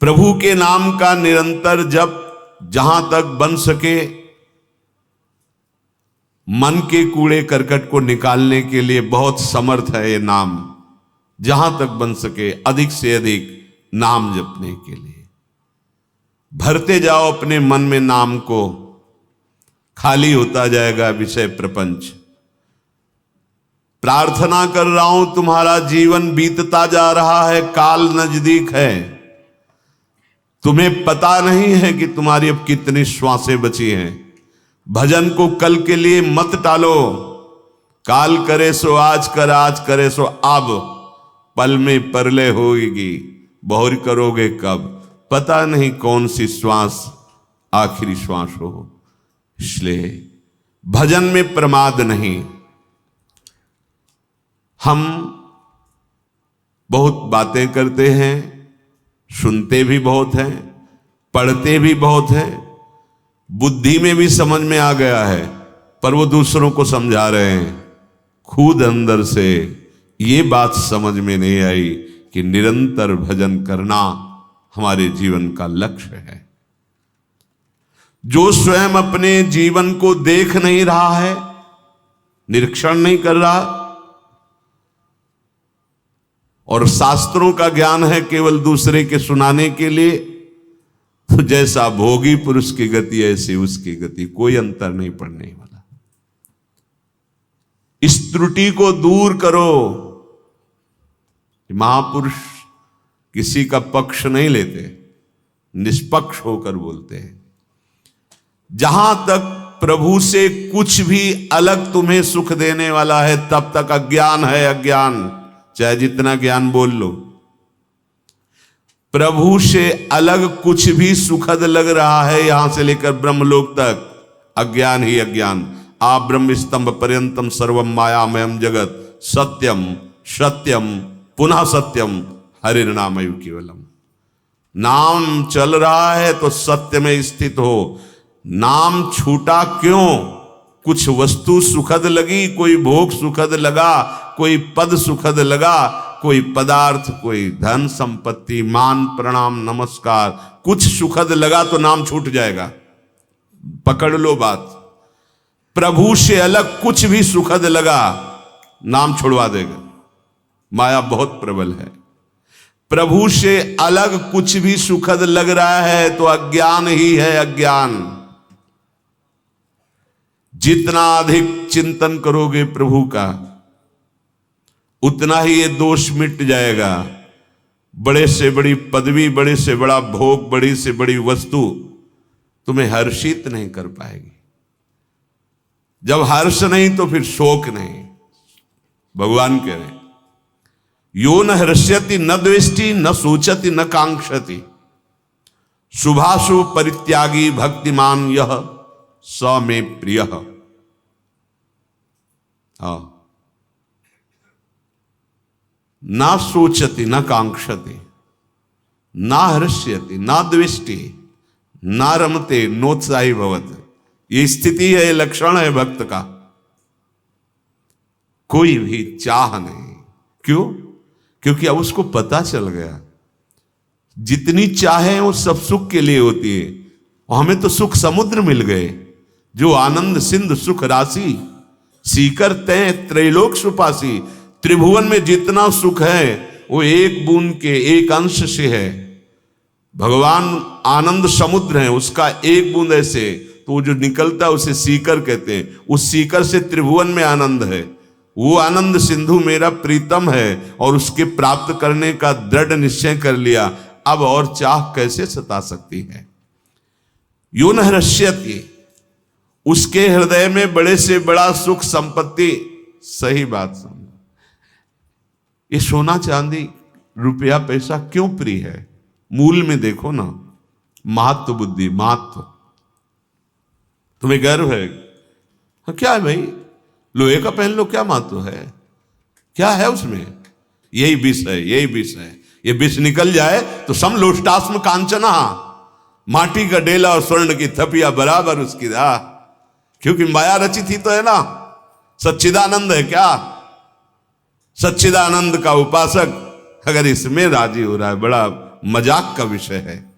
प्रभु के नाम का निरंतर जप जहां तक बन सके, मन के कूड़े करकट को निकालने के लिए बहुत समर्थ है ये नाम। जहां तक बन सके अधिक से अधिक नाम जपने के लिए भरते जाओ अपने मन में नाम को। खाली होता जाएगा विषय प्रपंच। प्रार्थना कर रहा हूं, तुम्हारा जीवन बीतता जा रहा है, काल नजदीक है। तुम्हें पता नहीं है कि तुम्हारी अब कितनी श्वासें बची हैं। भजन को कल के लिए मत टालो। काल करे सो आज कर, आज करे सो अब। पल में परले होगी, बहुर करोगे कब? पता नहीं कौन सी श्वास आखिरी श्वास हो। इसलिए भजन में प्रमाद नहीं। हम बहुत बातें करते हैं, सुनते भी बहुत हैं, पढ़ते भी बहुत हैं, बुद्धि में भी समझ में आ गया है, पर वो दूसरों को समझा रहे हैं। खुद अंदर से ये बात समझ में नहीं आई कि निरंतर भजन करना हमारे जीवन का लक्ष्य है। जो स्वयं अपने जीवन को देख नहीं रहा है, निरीक्षण नहीं कर रहा, और शास्त्रों का ज्ञान है केवल दूसरे के सुनाने के लिए, तो जैसा भोगी पुरुष की गति ऐसी उसकी गति, कोई अंतर नहीं पड़ने वाला। इस त्रुटि को दूर करो। महापुरुष किसी का पक्ष नहीं लेते, निष्पक्ष होकर बोलते हैं। जहां तक प्रभु से कुछ भी अलग तुम्हें सुख देने वाला है, तब तक अज्ञान है अज्ञान, चाहे जितना ज्ञान बोल लो। प्रभु से अलग कुछ भी सुखद लग रहा है यहां से लेकर ब्रह्मलोक तक, अज्ञान ही अज्ञान। आ ब्रह्म स्तंभ पर्यंतम सर्वम मायामयम जगत सत्यम सत्यम पुनः सत्यम हरिर्नामयु केवलम। नाम चल रहा है तो सत्य में स्थित हो। नाम छूटा क्यों? कुछ वस्तु सुखद लगी, कोई भोग सुखद लगा, कोई पद सुखद लगा, कोई पदार्थ, कोई धन संपत्ति, मान प्रणाम नमस्कार, कुछ सुखद लगा तो नाम छूट जाएगा। पकड़ लो बात। प्रभु से अलग कुछ भी सुखद लगा, नाम छुड़वा देगा। माया बहुत प्रबल है। प्रभु से अलग कुछ भी सुखद लग रहा है तो अज्ञान ही है अज्ञान। जितना अधिक चिंतन करोगे प्रभु का, उतना ही ये दोष मिट जाएगा। बड़े से बड़ी पदवी, बड़े से बड़ा भोग, बड़ी से बड़ी वस्तु तुम्हें हर्षित नहीं कर पाएगी। जब हर्ष नहीं तो फिर शोक नहीं। भगवान कह रहे यो न हृष्यति न द्वेष्टि न सोचति न कांक्षति शुभाशुभ परित्यागी भक्तिमान यह स मे प्रिय। ना सोचति न कांक्षति ना हृष्यति ना द्वेष्टि ना रमते नोत्साही भवत। ये स्थिति है, ये लक्षण है भक्त का। कोई भी चाह नहीं। क्यों? क्योंकि अब उसको पता चल गया जितनी चाहे वो सब सुख के लिए होती है। और हमें तो सुख समुद्र मिल गए, जो आनंद सिंधु सुख राशि सीकर तय त्रैलोक सुपासी। त्रिभुवन में जितना सुख है वो एक बूंद के एक अंश से है। भगवान आनंद समुद्र है, उसका एक बूंद ऐसे, तो वो जो निकलता है उसे सीकर कहते हैं। उस सीकर से त्रिभुवन में आनंद है। वो आनंद सिंधु मेरा प्रीतम है और उसके प्राप्त करने का दृढ़ निश्चय कर लिया। अब और चाह कैसे सता सकती है? यो न हृष्यति, उसके हृदय में बड़े से बड़ा सुख संपत्ति। सही बात समझो। ये सोना चांदी रुपया पैसा क्यों प्रिय है? मूल में देखो ना, महत्व बुद्धि, महत्व। तुम्हें गर्व है? हाँ, क्या है भाई, लोहे का पहन लो, क्या महत्व है? क्या है उसमें? यही विष है, यही विष है। ये विष निकल जाए तो सम लोष्टास्म कांचना, माटी का डेला और स्वर्ण की थपिया बराबर उसकी राह। क्योंकि माया रची थी तो है ना। सच्चिदानंद है क्या? सच्चिदानंद का उपासक अगर इसमें राजी हो रहा है, बड़ा मजाक का विषय है,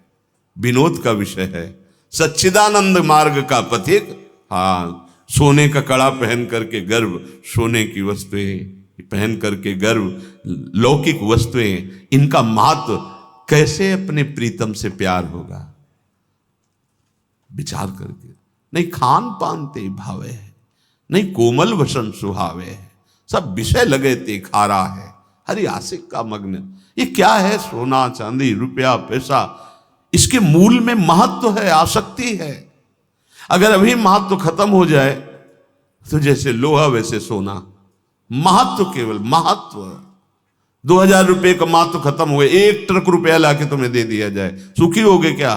विनोद का विषय है। सच्चिदानंद मार्ग का पथिक, हाँ, सोने का कड़ा पहन करके गर्व, सोने की वस्तुएं पहन करके गर्व, लौकिक वस्तुएं, इनका महत्व कैसे अपने प्रीतम से प्यार होगा? विचार करके। नहीं खान पान ते भावे, नहीं कोमल वसन सुहावे, सब विषय लगे ते खारा है, हरि आशिक का मग्न। ये क्या है? सोना चांदी रुपया पैसा, इसके मूल में महत्व है, आसक्ति है। अगर अभी महत्व खत्म हो जाए तो जैसे लोहा वैसे सोना। महत्व, केवल महत्व। 2000 रुपए का महत्व खत्म हो गए, 1 ट्रक रुपया लाके तुम्हें दे दिया जाए, सुखी होगे क्या?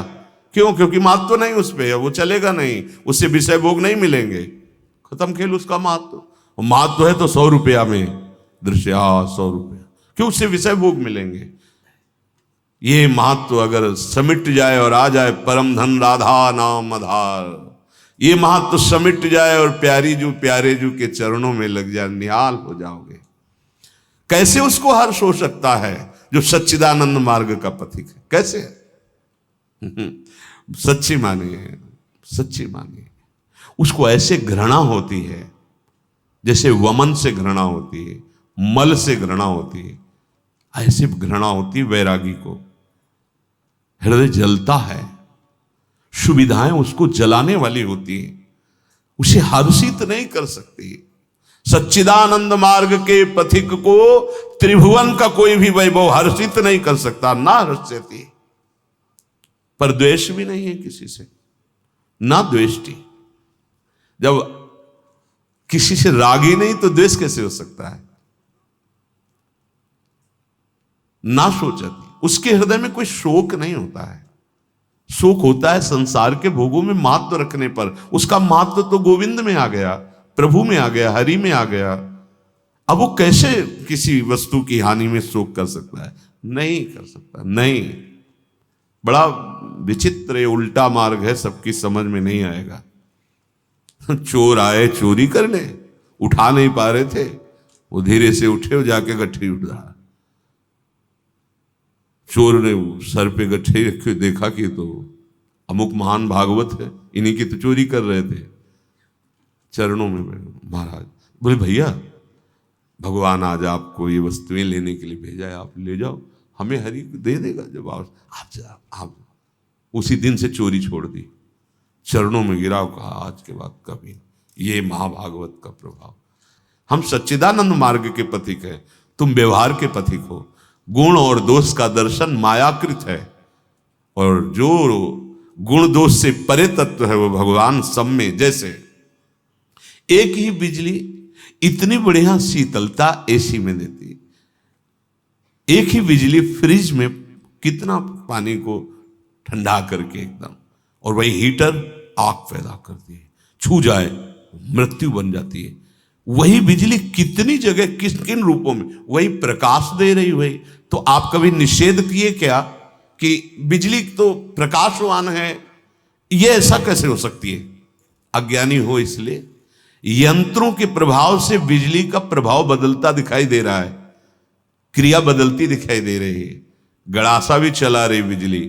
क्यों? क्योंकि महत्व नहीं उस पे, वो चलेगा नहीं, उससे विषय भोग नहीं मिलेंगे। खत्म खेल उसका महत्व। महत्व है तो 100 रुपया में दृश्य, 100 रुपया, क्यों? उससे विषय भोग मिलेंगे। ये महत्व अगर समिट जाए और आ जाए परम धन राधा नाम आधार, ये महत्व समिट जाए और प्यारी जू प्यारे जू के चरणों में लग जाए, निहाल हो जाओगे। कैसे उसको हर्ष हो सकता है जो सच्चिदानंद मार्ग का पथिक है? कैसे? सच्ची मानिए, सच्ची मानिए। उसको ऐसे घृणा होती है जैसे वमन से घृणा होती है, मल से घृणा होती है, ऐसे घृणा होती है वैरागी को। हृदय जलता है, सुविधाएं उसको जलाने वाली होती है, उसे हर्षित नहीं कर सकती। सच्चिदानंद मार्ग के पथिक को त्रिभुवन का कोई भी वैभव हर्षित नहीं कर सकता, ना हर्षयति। पर द्वेष भी नहीं है किसी से, ना द्वेष्टि। जब किसी से रागी नहीं तो द्वेष कैसे हो सकता है? ना सोचती, उसके हृदय में कोई शोक नहीं होता है। शोक होता है संसार के भोगों में महत्व रखने पर। उसका महत्व तो गोविंद में आ गया, प्रभु में आ गया, हरि में आ गया। अब वो कैसे किसी वस्तु की हानि में शोक कर सकता है? नहीं कर सकता, नहीं। बड़ा विचित्र ये उल्टा मार्ग है, सबकी समझ में नहीं आएगा। चोर आए चोरी कर ले, उठा नहीं पा रहे थे, वो धीरे से उठे, वो जाके गठरी उठा। चोर ने सर पे गठरी रखे, देखा कि तो अमुक महान भागवत है, इन्हीं की तो चोरी कर रहे थे। चरणों में महाराज बोले, भैया भगवान आज आपको ये वस्तुएं लेने के लिए भेजा है, आप ले जाओ, हमें हरि दे देगा जब आप उसी दिन से चोरी छोड़ दी, चरणों में गिरा, कहा आज के बाद कभी। ये महाभागवत का प्रभाव। हम सच्चिदानंद मार्ग के पथिक है, तुम व्यवहार के पथिक हो। गुण और दोष का दर्शन मायाकृत है, और जो गुण दोष से परे तत्व है वो भगवान सब में। जैसे एक ही बिजली इतनी बढ़िया शीतलता एसी में देती, एक ही बिजली फ्रिज में कितना पानी को ठंडा करके एकदम, और वही हीटर आग पैदा करती है, छू जाए मृत्यु बन जाती है। वही बिजली कितनी जगह किस किन रूपों में वही प्रकाश दे रही हुई। तो आप कभी निषेध किए क्या कि बिजली तो प्रकाशवान है, ये ऐसा कैसे हो सकती है? अज्ञानी हो इसलिए। यंत्रों के प्रभाव से बिजली का प्रभाव बदलता दिखाई दे रहा है, क्रिया बदलती दिखाई दे रही है। गड़ासा भी चला रही बिजली,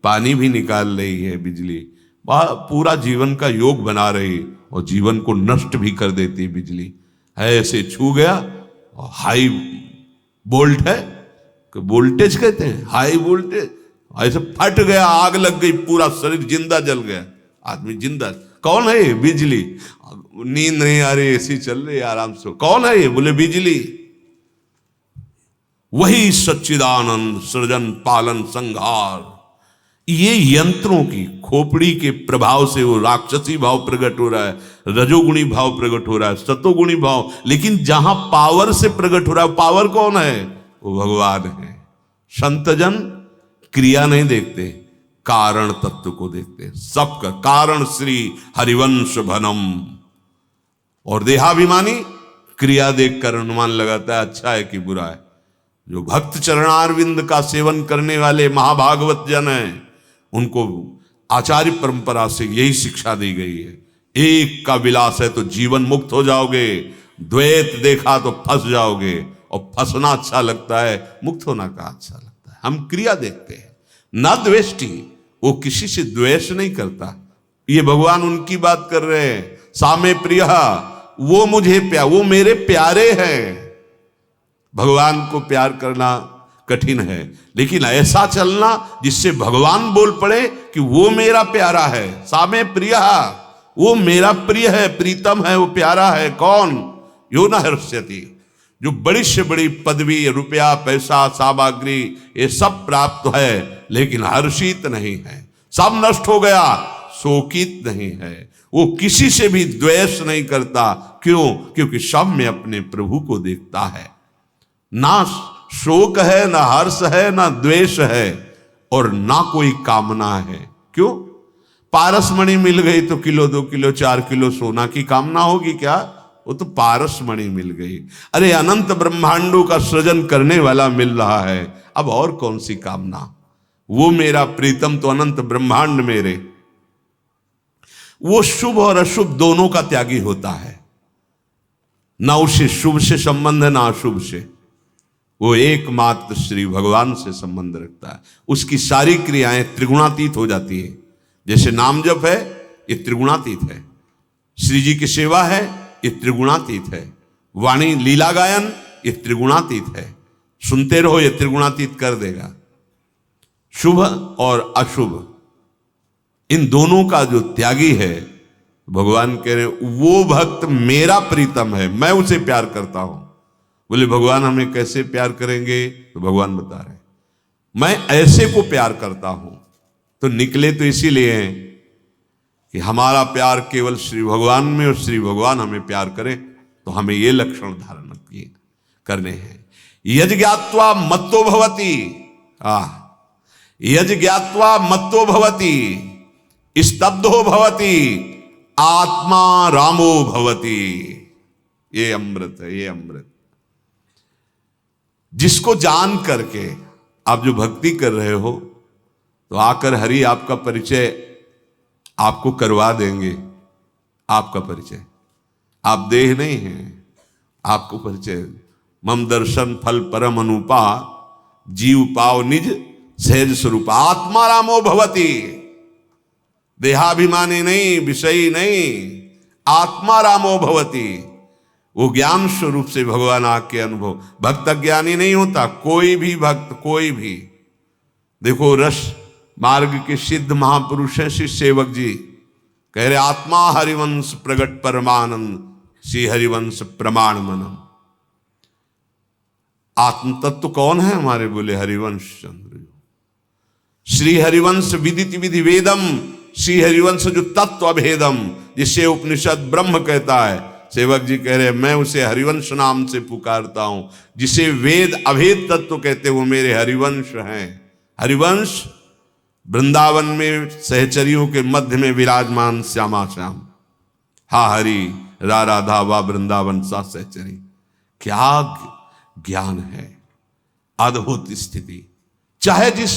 पानी भी निकाल रही है बिजली, पूरा जीवन का योग बना रही, और जीवन को नष्ट भी कर देती है बिजली। ऐसे छू गया, और हाई वोल्ट है, वोल्टेज कहते हैं, हाई वोल्टेज, ऐसे फट गया, आग लग गई, पूरा शरीर जिंदा जल गया, आदमी जिंदा। कौन है ये? बिजली। नींद नहीं आ रही, एसी चल रही आराम से, कौन है ये? बोले बिजली। वही सच्चिदानंद सृजन पालन संहार। ये यंत्रों की खोपड़ी के प्रभाव से वो राक्षसी भाव प्रकट हो रहा है, रजोगुणी भाव प्रकट हो रहा है, सतोगुणी भाव। लेकिन जहां पावर से प्रकट हो रहा है, पावर कौन है? वो भगवान है। संतजन क्रिया नहीं देखते, कारण तत्व को देखते। सबका कारण श्री हरिवंश भनम। और देहाभिमानी क्रिया देखकर अनुमान लगाता है अच्छा है कि बुरा है। जो भक्त चरणारविंद का सेवन करने वाले महाभागवत जन हैं, उनको आचार्य परंपरा से यही शिक्षा दी गई है। एक का विलास है तो जीवन मुक्त हो जाओगे, द्वैत देखा तो फंस जाओगे, और फंसना अच्छा लगता है, मुक्त होना का अच्छा लगता है। हम क्रिया देखते हैं, ना द्वेष्टि। वो किसी से द्वेष नहीं करता। ये भगवान उनकी बात कर रहे हैं, सामे प्रिय, वो मुझे प्यार, वो मेरे प्यारे हैं। भगवान को प्यार करना कठिन है, लेकिन ऐसा चलना जिससे भगवान बोल पड़े कि वो मेरा प्यारा है। सामे प्रिय, वो मेरा प्रिय है, प्रीतम है, वो प्यारा है। कौन? यो न हर्ष्यति। जो बड़ी से बड़ी पदवी, रुपया, पैसा, सामग्री, ये सब प्राप्त है, लेकिन हर्षित नहीं है। सब नष्ट हो गया, शोकित नहीं है। वो किसी से भी द्वेष नहीं करता। क्यों? क्योंकि सब में अपने प्रभु को देखता है। ना शोक है, ना हर्ष है, ना द्वेष है, और ना कोई कामना है। क्यों? पारसमणि मिल गई तो किलो 2 किलो 4 किलो सोना की कामना होगी क्या? वो तो पारसमणि मिल गई। अरे अनंत ब्रह्मांडों का सृजन करने वाला मिल रहा है, अब और कौन सी कामना? वो मेरा प्रीतम तो अनंत ब्रह्मांड मेरे। वो शुभ और अशुभ दोनों का त्यागी होता है। ना उसे शुभ से संबंध है ना अशुभ से। वो एकमात्र श्री भगवान से संबंध रखता है। उसकी सारी क्रियाएं त्रिगुणातीत हो जाती है। जैसे नाम जप है, ये त्रिगुणातीत है। श्री जी की सेवा है, ये त्रिगुणातीत है। वाणी लीला गायन, ये त्रिगुणातीत है। सुनते रहो, ये त्रिगुणातीत कर देगा। शुभ और अशुभ इन दोनों का जो त्यागी है, भगवान कह रहे वो भक्त मेरा प्रीतम है, मैं उसे प्यार करता हूं। बोले भगवान हमें कैसे प्यार करेंगे? तो भगवान बता रहे मैं ऐसे को प्यार करता हूं। तो निकले तो इसीलिए हैं कि हमारा प्यार केवल श्री भगवान में और श्री भगवान हमें प्यार करें। तो हमें ये लक्षण धारण करने हैं। यज ज्ञात्वा मत्तो भवति, यज ज्ञात्वा मत्तो भवति, स्तब्धो भवति, आत्मा रामो भवति। ये अमृत है, ये अमृत। जिसको जान करके आप जो भक्ति कर रहे हो, तो आकर हरि आपका परिचय आपको करवा देंगे। आपका परिचय, आप देह नहीं हैं, आपको परिचय। मम दर्शन फल परम अनुपा, जीव पाव निज सहज स्वरूप। आत्मा रामो भवति, देहाभिमानी नहीं, विषयी नहीं, आत्मा रामो भवति। वो ज्ञान स्वरूप से भगवान आके अनुभव। भक्त ज्ञानी नहीं होता, कोई भी भक्त, कोई भी। देखो रस मार्ग के सिद्ध महापुरुष हैं श्री सेवक जी, कह रहे आत्मा हरिवंश प्रगट परमानंद, श्री हरिवंश प्रमाण मनम। आत्म तत्व कौन है हमारे? बोले हरिवंश चंद्र। श्री हरिवंश विदित विधि वेदम, श्री हरिवंश जो तत्व अभेदम, जिसे उपनिषद ब्रह्म कहता है। सेवक जी कह रहे मैं उसे हरिवंश नाम से पुकारता हूं। जिसे वेद अभेद तत्व कहते वो मेरे हरिवंश हैं। हरिवंश वृंदावन में सहचरियों के मध्य में विराजमान श्यामा श्याम। हा हरि रा राधा वा वृंदावन सा सहचरी। क्या ज्ञान है, अद्भुत स्थिति। चाहे जिस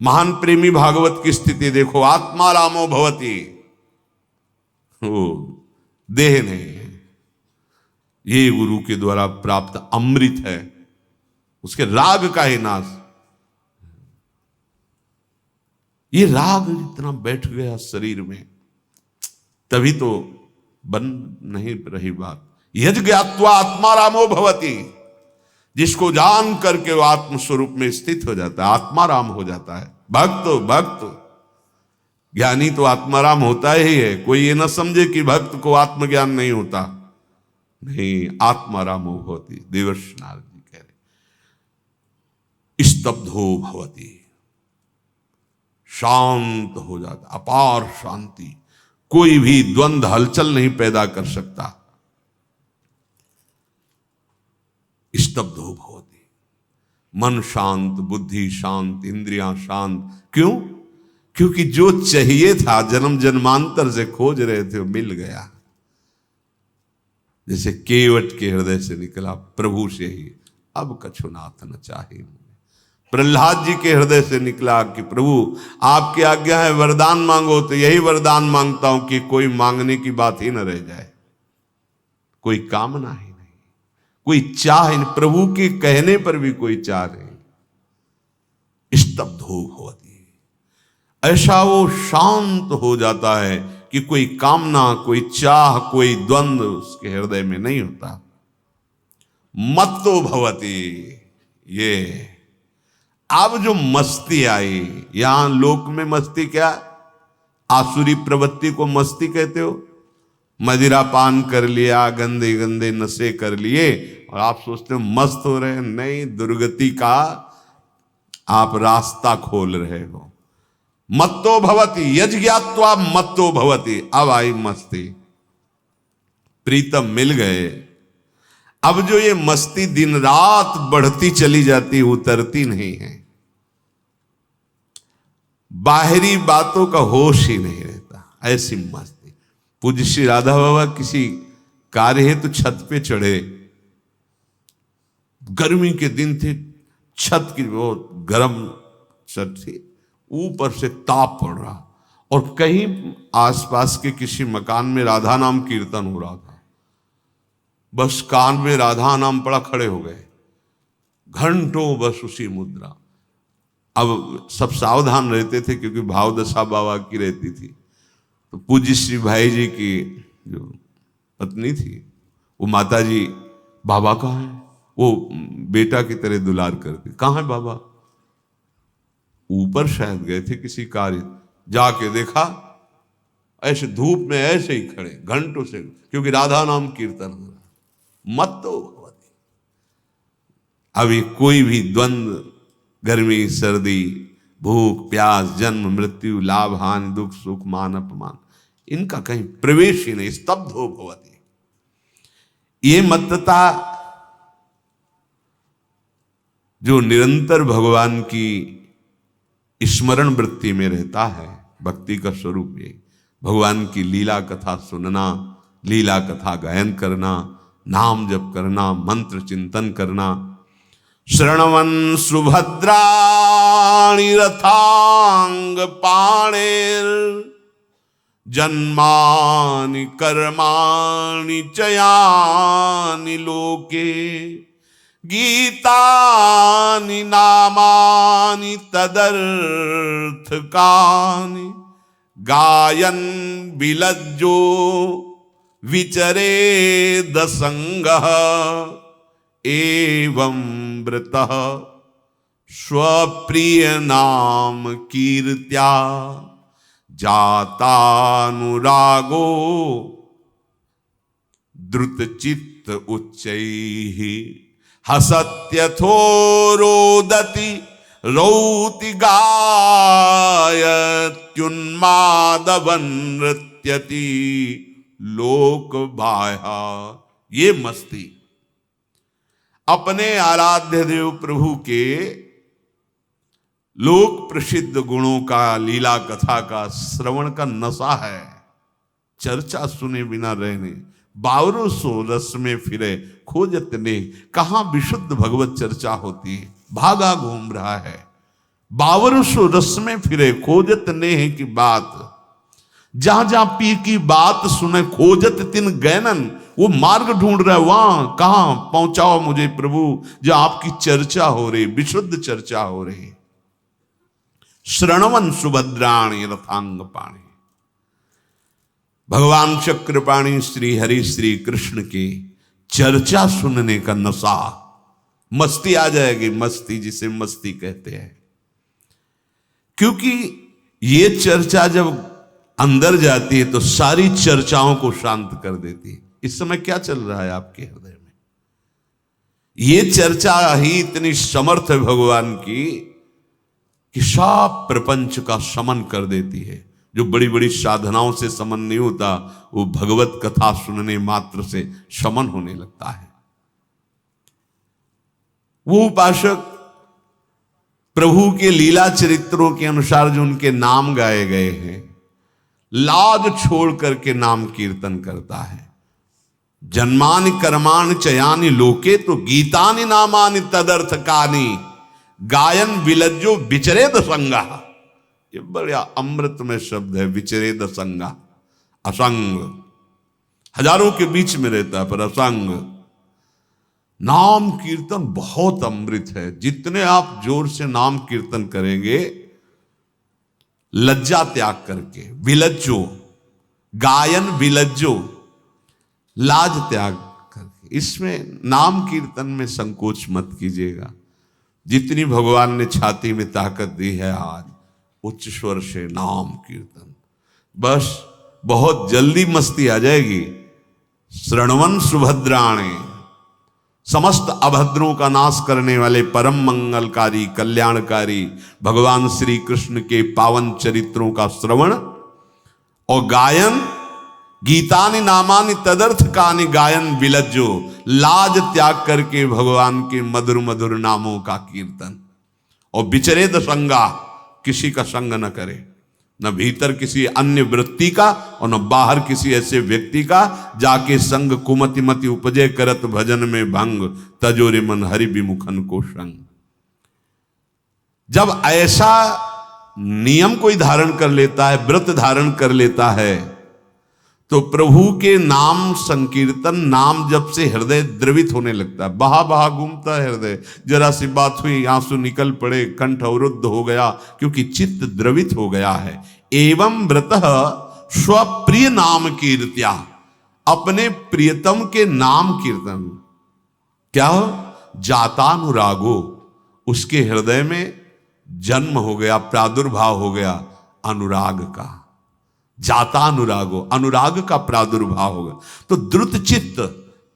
महान प्रेमी भागवत की स्थिति देखो, आत्मा रामो भवति। वो देह नहीं है, ये गुरु के द्वारा प्राप्त अमृत है। उसके राग का ही नाश। ये राग इतना बैठ गया शरीर में, तभी तो बन नहीं रही बात। यज ज्ञात्वा आत्मा रामो भवति, जिसको जान करके वो आत्म स्वरूप में स्थित हो जाता है, आत्मा राम हो जाता है। भक्त ज्ञानी तो आत्माराम होता ही है। कोई ये ना समझे कि भक्त को आत्मज्ञान नहीं होता। नहीं, आत्मारामो भवति। देवर्षि नारद जी कह रहे स्तब्धो भवति, शांत हो जाता, अपार शांति। कोई भी द्वंद्व हलचल नहीं पैदा कर सकता। स्तब्धो भवति, मन शांत, बुद्धि शांत, इंद्रियां शांत। क्यों? क्योंकि जो चाहिए था, जन्म जन्मांतर से खोज रहे थे, वो मिल गया। जैसे केवट के हृदय से निकला प्रभु से ही अब कछु नाथ न चाहे। प्रहलाद जी के हृदय से निकला कि प्रभु आपकी आज्ञा है वरदान मांगो, तो यही वरदान मांगता हूं कि कोई मांगने की बात ही न रह जाए, कोई कामना ही नहीं, कोई चाह नहीं। प्रभु के कहने पर भी कोई चाह नहीं। स्तब्धो भवति, ऐसा वो शांत हो जाता है कि कोई कामना, कोई चाह, कोई द्वंद्व उसके हृदय में नहीं होता। मत्तो भवति, ये अब जो मस्ती आई, यहां लोक में मस्ती क्या? आसुरी प्रवृत्ति को मस्ती कहते हो। मदिरा पान कर लिया, गंदे गंदे नशे कर लिए और आप सोचते हो मस्त हो रहे हैं। नहीं, दुर्गति का आप रास्ता खोल रहे हो। मत्तो भवति, यज ज्ञात्वा मत्तो भवति। अब आई मस्ती, प्रीतम मिल गए। अब जो ये मस्ती दिन रात बढ़ती चली जाती, उतरती नहीं है। बाहरी बातों का होश ही नहीं रहता, ऐसी मस्ती। पूज्य श्री राधा बाबा किसी कार्य हेतु छत पे चढ़े। गर्मी के दिन थे, छत की बहुत गर्म छत थी, ऊपर से ताप पड़ रहा और कहीं आसपास के किसी मकान में राधा नाम कीर्तन हो रहा था, बस कान में राधा नाम पड़ा, खड़े हो गए, घंटों बस उसी मुद्रा। अब सब सावधान रहते थे क्योंकि भावदशा बाबा की रहती थी। तो पूज्य श्री भाई जी की जो पत्नी थी, वो माता जी, बाबा कहाँ है? वो बेटा की तरह दुलार करती, कहाँ है बाबा? ऊपर शायद गए थे किसी कार्य, जाके देखा ऐसे धूप में ऐसे ही खड़े घंटों से, क्योंकि राधा नाम कीर्तन हो रहा। मत तो भगवती। अभी कोई भी द्वंद्व, गर्मी सर्दी, भूख प्यास, जन्म मृत्यु, लाभ हानि, दुख सुख, मान अपमान, इनका कहीं प्रवेश ही नहीं। स्तब्ध हो भगवती। ये मत्तता जो निरंतर भगवान की स्मरण वृत्ति में रहता है, भक्ति का स्वरूप ये भगवान की लीला कथा सुनना, लीला कथा गायन करना, नाम जप करना, मंत्र चिंतन करना। शृण्वन् सुभद्राणि रथांग पाणेर जन्मानि कर्माणि चयानि लोके गीतानि नामानि तदर्थकानि गायन् विलज्जो विचरेद संगः एवं व्रतः स्वप्रिय नाम कीर्त्या जातानुरागो द्रुतचित्त उच्चैः हसत्यथो रोदति रौति गायत्युन्मादवन् नृत्यति लोक बाह्या। ये मस्ती अपने आराध्य देव प्रभु के लोक प्रसिद्ध गुणों का, लीला कथा का श्रवण का नशा है। चर्चा सुने बिना रहने, बावरों सो रस में फिरे खोजत ने। कहां विशुद्ध भगवत चर्चा होती है? भागा घूम रहा है। बावरों सो रस में फिरे खोजत ने की बात, जहां जहां पी की बात सुने खोजत तिन गैनन। वो मार्ग ढूंढ रहा है, वहां कहां पहुंचाओ मुझे प्रभु जहां आपकी चर्चा हो रही, विशुद्ध चर्चा हो रही। शृण्वन् सुभद्राणि रथांग पाणि, भगवान चक्रपाणि श्री हरि श्री कृष्ण की चर्चा सुनने का नशा, मस्ती आ जाएगी। मस्ती जिसे मस्ती कहते हैं, क्योंकि ये चर्चा जब अंदर जाती है तो सारी चर्चाओं को शांत कर देती है। इस समय क्या चल रहा है आपके हृदय में? ये चर्चा ही इतनी समर्थ है भगवान की कि सब प्रपंच का शमन कर देती है। जो बड़ी बड़ी साधनाओं से शमन नहीं होता, वो भगवत कथा सुनने मात्र से शमन होने लगता है। वो उपासक प्रभु के लीला चरित्रों के अनुसार जो उनके नाम गाए गए हैं, लाज छोड़ करके नाम कीर्तन करता है। जन्मानि कर्माणि चयानि लोके तो गीतानि नामानि तदर्थकानि गायन विलज्जो विचरेद संगा। ये बड़ा अमृत में शब्द है, विचरेद संगा। असंग हजारों के बीच में रहता है पर असंग। नाम कीर्तन बहुत अमृत है। जितने आप जोर से नाम कीर्तन करेंगे, लज्जा त्याग करके, विलज्जो गायन विलज्जो, लाज त्याग करके, इसमें नाम कीर्तन में संकोच मत कीजिएगा। जितनी भगवान ने छाती में ताकत दी है आज, उच्च स्वर से नाम कीर्तन, बस बहुत जल्दी मस्ती आ जाएगी। शृण्वन् सुभद्राणि, समस्त अभद्रों का नाश करने वाले परम मंगलकारी कल्याणकारी भगवान श्री कृष्ण के पावन चरित्रों का श्रवण और गायन। गीतानि नामानि तदर्थकानि गायन विलज्जो, लाज त्याग करके भगवान के मधुर मधुर नामों का कीर्तन। और विचरेद संगा, किसी का संग न करे, न भीतर किसी अन्य वृत्ति का और न बाहर किसी ऐसे व्यक्ति का जाके संग कुमति मति उपजे करत भजन में भंग तजोरे मन हरि विमुखन को संग। जब ऐसा नियम कोई धारण कर लेता है, व्रत धारण कर लेता है, तो प्रभु के नाम संकीर्तन, नाम जप से हृदय द्रवित होने लगता है, बहा बहा घूमता है हृदय। जरा सी बात हुई, आंसू निकल पड़े, कंठ अवरुद्ध हो गया, क्योंकि चित्त द्रवित हो गया है। एवं व्रतः स्वप्रिय नाम कीर्त्या, अपने प्रियतम के नाम कीर्तन, क्या हो, जातानुरागो, उसके हृदय में जन्म हो गया, प्रादुर्भाव हो गया अनुराग का। जातानुरागो, अनुराग का प्रादुर्भाव हो गया, तो द्रुत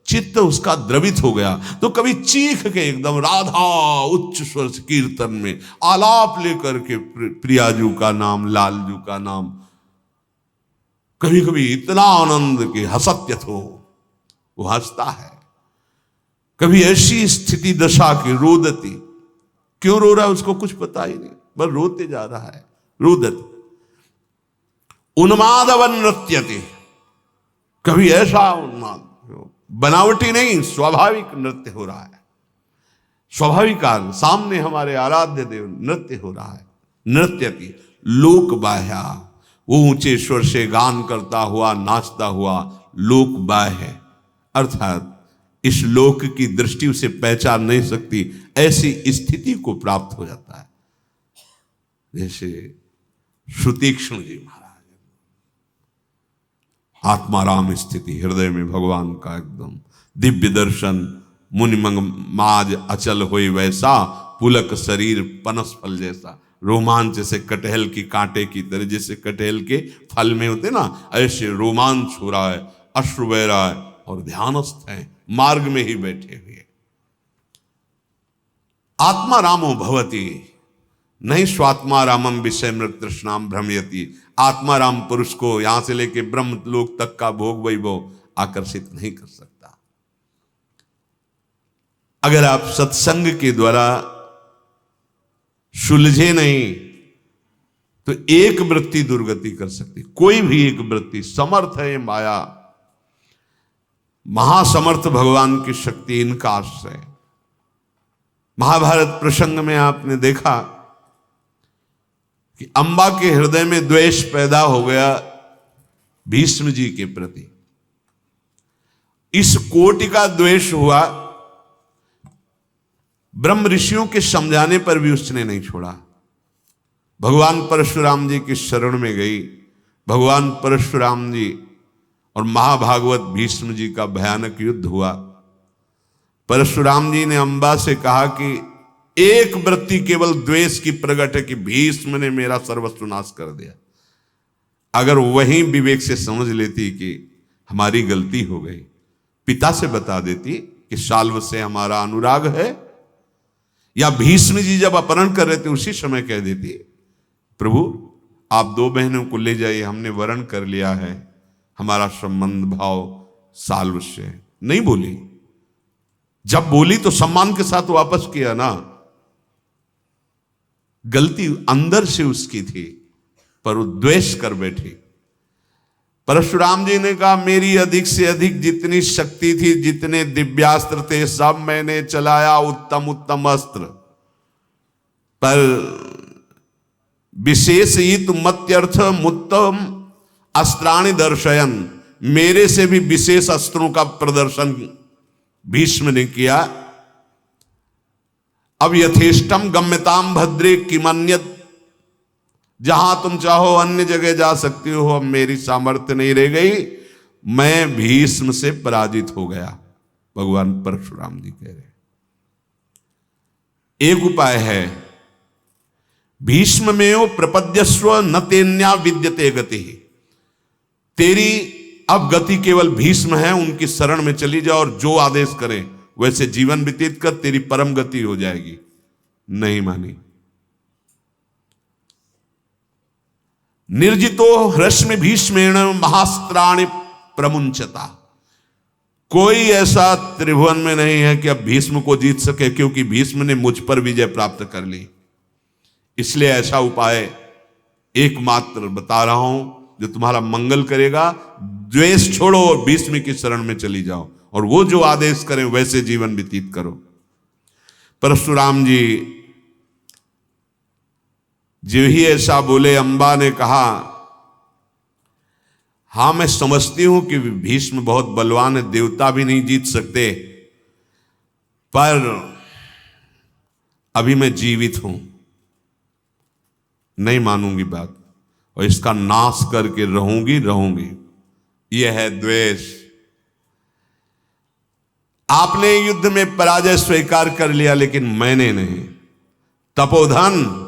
चित्त उसका द्रवित हो गया। तो कभी चीख के एकदम राधा उच्च स्वर से कीर्तन में आलाप लेकर के प्रियाजू का नाम, लालजू का नाम, कभी कभी इतना आनंद के हसत्यथ हो, वो हंसता है। कभी ऐसी स्थिति दशा की रोदती, क्यों रो रहा है उसको कुछ पता ही नहीं, बस रोते जा रहा है, रोदती। उन्मादवन नृत्यति, कभी ऐसा उन्माद, बनावटी नहीं, स्वाभाविक नृत्य हो रहा है, स्वाभाविक कारण, सामने हमारे आराध्य देव नृत्य हो रहा है। नृत्यति लोक बाह्या, वो ऊंचे स्वर से गान करता हुआ, नाचता हुआ लोक बाह्य, अर्थात इस लोक की दृष्टि उसे पहचान नहीं सकती, ऐसी स्थिति को प्राप्त हो जाता है। जैसे श्रुतीक्ष्ण जी महाराज, आत्माराम स्थिति, हृदय में भगवान का एकदम दिव्य दर्शन, मुनिमंग माज अचल होई वैसा, पुलक शरीर पनस फल जैसा, रोमांच से कटहल की कांटे की तरह, जैसे कटहल के फल में होते ना, ऐसे रोमांच हो रहा है, अश्रु बह रहा है, और ध्यानस्थ है, मार्ग में ही बैठे हुए। आत्मा रामो भवति, नहीं स्वात्मा रामम विषय मृत तृष्णाम भ्रमयति। आत्मा राम पुरुष को यहां से लेके ब्रह्म लोक तक का भोग वैभव आकर्षित नहीं कर सकता। अगर आप सत्संग के द्वारा सुलझे नहीं तो एक वृत्ति दुर्गति कर सकती, कोई भी एक वृत्ति। समर्थ है माया, महासमर्थ भगवान की शक्ति, इनका आश्रय। महाभारत प्रसंग में आपने देखा कि अंबा के हृदय में द्वेष पैदा हो गया भीष्म जी के प्रति। इस कोटि का द्वेष हुआ, ब्रह्म ऋषियों के समझाने पर भी उसने नहीं छोड़ा। भगवान परशुराम जी की शरण में गई। भगवान परशुराम जी और महाभागवत भीष्म जी का भयानक युद्ध हुआ। परशुराम जी ने अंबा से कहा कि एक वृत्ति केवल द्वेष की प्रकट है कि भीष्म ने मेरा सर्वस्व नाश कर दिया। अगर वहीं विवेक से समझ लेती कि हमारी गलती हो गई, पिता से बता देती कि शाल्व से हमारा अनुराग है, या भीष्म जी जब अपहरण कर रहे थे उसी समय कह देती प्रभु आप दो बहनों को ले जाइए, हमने वरण कर लिया है, हमारा संबंध भाव साल्व से है। नहीं बोली, जब बोली तो सम्मान के साथ वापस किया ना। गलती अंदर से उसकी थी, पर वो द्वेष कर बैठी। परशुराम जी ने कहा मेरी अधिक से अधिक जितनी शक्ति थी, जितने दिव्यास्त्र थे, सब मैंने चलाया, उत्तम उत्तम अस्त्र, पर विशेष हित मत्यर्थ मुत्तम अस्त्राणि दर्शयन, मेरे से भी विशेष अस्त्रों का प्रदर्शन भीष्म ने किया। अब यथेष्टम गम्यताम भद्रे किमन्यत, जहां तुम चाहो अन्य जगह जा सकती हो, अब मेरी सामर्थ्य नहीं रह गई, मैं भीष्म से पराजित हो गया। भगवान परशुराम जी कह रहे एक उपाय है, भीष्म में प्रपद्यस्व न तेन्या विद्यते गति। तेरी अब गति केवल भीष्म है, उनकी शरण में चली जाओ और जो आदेश करें वैसे जीवन व्यतीत कर, तेरी परम गति हो जाएगी। नहीं मानी। निर्जितो ह्रस्म भीष्मेण महास्त्राणि प्रमुंचता, कोई ऐसा त्रिभुवन में नहीं है कि अब भीष्म को जीत सके, क्योंकि भीष्म ने मुझ पर विजय प्राप्त कर ली। इसलिए ऐसा उपाय एकमात्र बता रहा हूं जो तुम्हारा मंगल करेगा। द्वेष छोड़ो और भीष्म की शरण में चली जाओ, और वो जो आदेश करें वैसे जीवन व्यतीत करो। परशुराम जी जो ही ऐसा बोले, अंबा ने कहा, हां मैं समझती हूं कि भीष्म बहुत बलवान है, देवता भी नहीं जीत सकते, पर अभी मैं जीवित हूं, नहीं मानूंगी बात, और इसका नाश करके रहूंगी। यह है द्वेष। आपने युद्ध में पराजय स्वीकार कर लिया, लेकिन मैंने नहीं। तपोधन,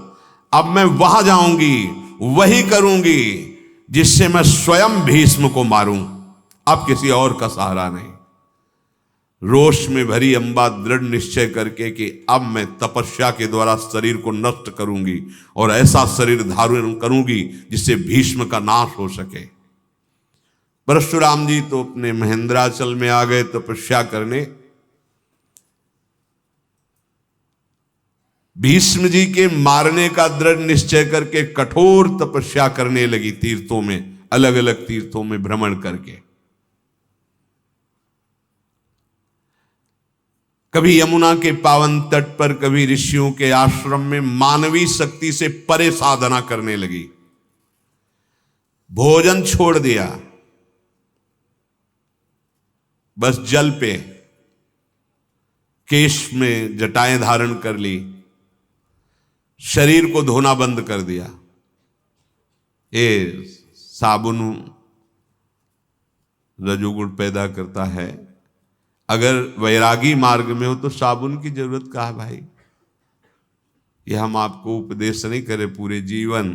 अब मैं वहां जाऊंगी, वही करूंगी जिससे मैं स्वयं भीष्म को मारूं, अब किसी और का सहारा नहीं। रोष में भरी अंबा दृढ़ निश्चय करके कि अब मैं तपस्या के द्वारा शरीर को नष्ट करूंगी और ऐसा शरीर धारण करूंगी जिससे भीष्म का नाश हो सके। परशुराम जी तो अपने महेंद्राचल में आ गए तपस्या करने। भीष्म जी के मारने का दृढ़ निश्चय करके कठोर तपस्या करने लगी, तीर्थों में, अलग अलग तीर्थों में भ्रमण करके। कभी यमुना के पावन तट पर, कभी ऋषियों के आश्रम में मानवीय शक्ति से परे साधना करने लगी। भोजन छोड़ दिया, बस जल पे, केश में जटाएं धारण कर ली, शरीर को धोना बंद कर दिया। ये साबुन रजोगुण पैदा करता है। अगर वैरागी मार्ग में हो तो साबुन की जरूरत कहाँ भाई। ये हम आपको उपदेश नहीं करें पूरे जीवन।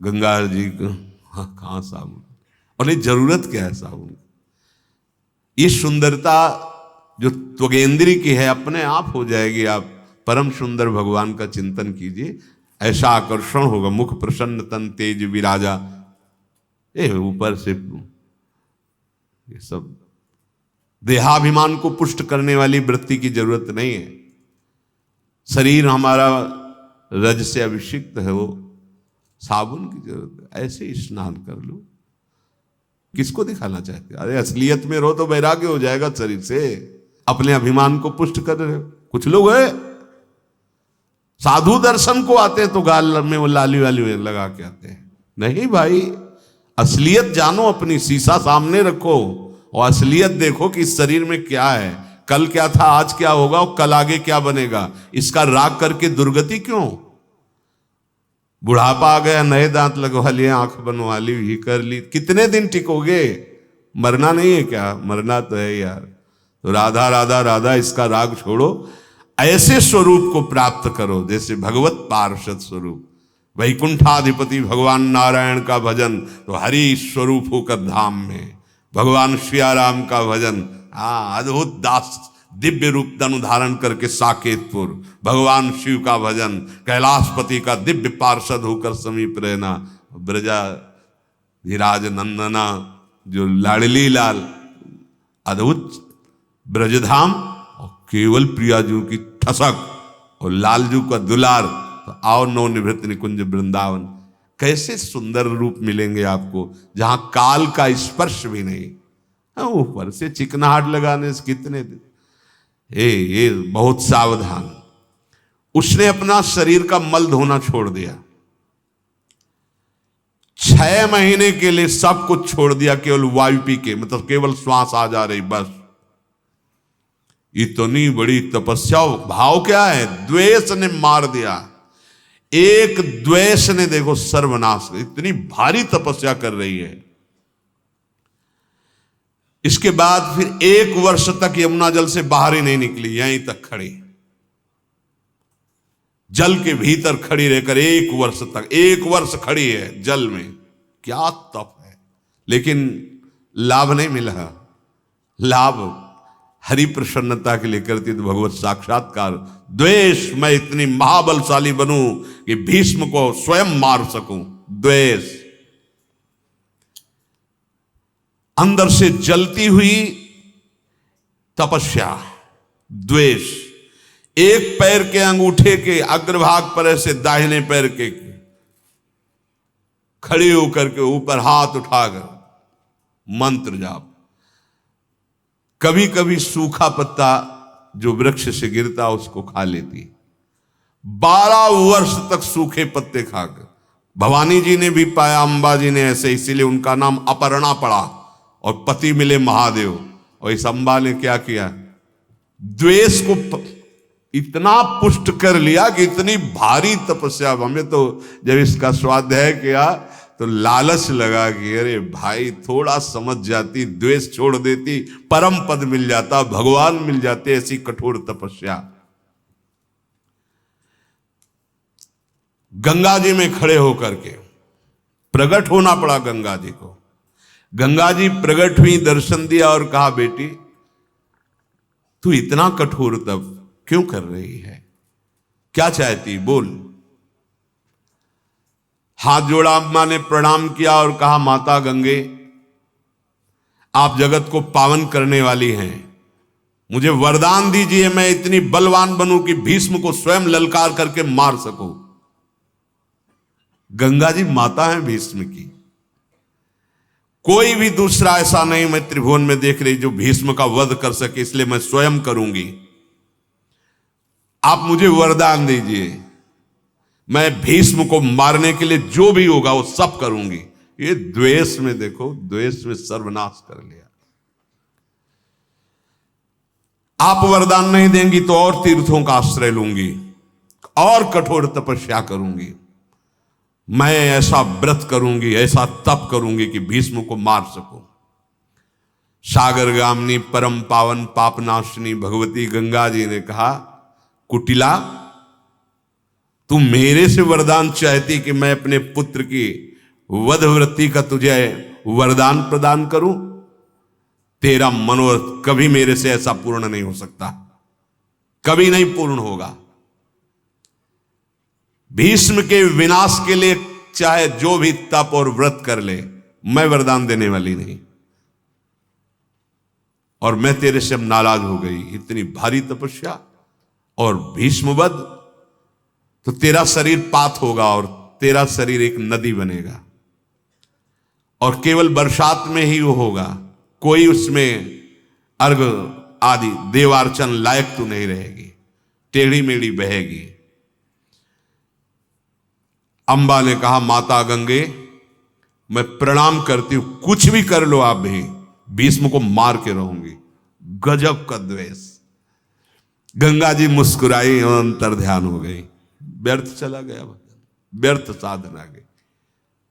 गंगा जी को कहाँ साबुन, और नहीं जरूरत क्या है साबुन। ये सुंदरता जो त्वगेंद्री की है अपने आप हो जाएगी। आप परम सुंदर भगवान का चिंतन कीजिए, ऐसा आकर्षण होगा। मुख प्रसन्न तन तेज विराजा। ये ऊपर से ये सब देहाभिमान को पुष्ट करने वाली वृत्ति की जरूरत नहीं है। शरीर हमारा रज से अभिषिक्त है, वो साबुन की जरूरत है। ऐसे ही स्नान कर लो। किसको दिखाना चाहते? अरे असलियत में रहो तो वैराग्य हो जाएगा शरीर से। अपने अभिमान को पुष्ट कर रहे हो। कुछ लोग है साधु दर्शन को आते हैं तो गाल में वो लाली वाली लगा के आते हैं। नहीं भाई, असलियत जानो अपनी। शीशा सामने रखो और असलियत देखो कि इस शरीर में क्या है। कल क्या था, आज क्या होगा और कल आगे क्या बनेगा। इसका राग करके दुर्गति क्यों? बुढ़ापा आ गया, नए दांत लगवा लिए, आंख बनवा ली, ही कर ली, कितने दिन टिकोगे? मरना नहीं है क्या? मरना तो है यार। तो राधा राधा राधा इसका राग छोड़ो, ऐसे स्वरूप को प्राप्त करो जैसे भगवत पार्षद स्वरूप। वैकुंठाधिपति भगवान नारायण का भजन तो हरि स्वरूप होकर धाम में, भगवान श्रियाराम का भजन, अद्भुत दास दिव्य रूप तनु धारण करके साकेतपुर, भगवान शिव का भजन, कैलाशपति का दिव्य पार्षद होकर समीप रहना, ब्रजा धीराज नंदना जो लाडली लाल, अद्भुत ब्रजधाम, और केवल प्रियाजू की ठसक और लालजू का दुलार। तो आओ नौ निवृत्त निकुंज वृंदावन। कैसे सुंदर रूप मिलेंगे आपको जहां काल का स्पर्श भी नहीं। ऊपर से चिकनाहट लगाने से कितने दिन। ये बहुत सावधान। उसने अपना शरीर का मल धोना छोड़ दिया। 6 महीने के लिए सब कुछ छोड़ दिया, केवल वायु पी के, मतलब केवल श्वास आ जा रही बस। इतनी बड़ी तपस्या। भाव क्या है? द्वेष ने मार दिया। एक द्वेष ने देखो सर्वनाश। इतनी भारी तपस्या कर रही है। इसके बाद फिर 1 वर्ष तक यमुना जल से बाहर ही नहीं निकली, यहीं तक खड़ी, जल के भीतर खड़ी रहकर 1 वर्ष तक। 1 वर्ष खड़ी है जल में। क्या तप है। लेकिन लाभ नहीं मिला। लाभ हरि प्रसन्नता के लिए करती तो भगवत साक्षात्कार। द्वेष, मैं इतनी महाबलशाली बनूं कि भीष्म को स्वयं मार सकूं। द्वेष अंदर से जलती हुई तपस्या। द्वेष एक पैर के अंगूठे के अग्रभाग पर ऐसे दाहिने पैर के खड़े होकर के ऊपर हाथ उठाकर मंत्र जाप। कभी कभी सूखा पत्ता जो वृक्ष से गिरता उसको खा लेती। 12 वर्ष तक सूखे पत्ते खाकर। भवानी जी ने भी पाया, अंबा जी ने ऐसे, इसीलिए उनका नाम अपर्णा पड़ा और पति मिले महादेव। और इस अंबा ने क्या किया, द्वेष को इतना पुष्ट कर लिया कि इतनी भारी तपस्या। हमें तो जब इसका स्वाध्याय किया तो लालच लगा कि अरे भाई थोड़ा समझ जाती, द्वेष छोड़ देती, परम पद मिल जाता, भगवान मिल जाते। ऐसी कठोर तपस्या। गंगा जी में खड़े होकर के प्रकट होना पड़ा गंगा जी को। गंगा जी प्रकट हुई, दर्शन दिया और कहा, बेटी तू इतना कठोर तप क्यों कर रही है, क्या चाहती बोल। हाथ जोड़ा, अम्मा ने प्रणाम किया और कहा, माता गंगे आप जगत को पावन करने वाली हैं, मुझे वरदान दीजिए मैं इतनी बलवान बनूं कि भीष्म को स्वयं ललकार करके मार सकूं। गंगा जी माता है भीष्म की, कोई भी दूसरा ऐसा नहीं मैं त्रिभुवन में देख रही जो भीष्म का वध कर सके, इसलिए मैं स्वयं करूंगी। आप मुझे वरदान दीजिए, मैं भीष्म को मारने के लिए जो भी होगा वो सब करूंगी। ये द्वेष में देखो, द्वेष में सर्वनाश कर लिया। आप वरदान नहीं देंगी तो और तीर्थों का आश्रय लूंगी, और कठोर तपस्या करूंगी, मैं ऐसा व्रत करूंगी, ऐसा तप करूंगी कि भीष्म को मार सकूं। सागर गामिनी परम पावन पापनाशिनी भगवती गंगा जी ने कहा, कुटिला तू मेरे से वरदान चाहती कि मैं अपने पुत्र की वध वृत्ति का तुझे वरदान प्रदान करूं? तेरा मनोरथ कभी मेरे से ऐसा पूर्ण नहीं हो सकता, कभी नहीं पूर्ण होगा। भीष्म के विनाश के लिए चाहे जो भी तप और व्रत कर ले, मैं वरदान देने वाली नहीं, और मैं तेरे से अब नाराज हो गई। इतनी भारी तपस्या और भीष्म वध, तो तेरा शरीर पात होगा और तेरा शरीर एक नदी बनेगा, और केवल बरसात में ही वो होगा, कोई उसमें अर्घ आदि देवार्चन लायक तू नहीं रहेगी, टेढ़ी मेढ़ी बहेगी। अंबा ने कहा, माता गंगे मैं प्रणाम करती हूं, कुछ भी कर लो आप भी, भीष्म को मार के रहूंगी। गजब का द्वेष। गंगा जी मुस्कुराई और अंतर ध्यान हो गई। व्यर्थ चला गया भजन, व्यर्थ साधना गई।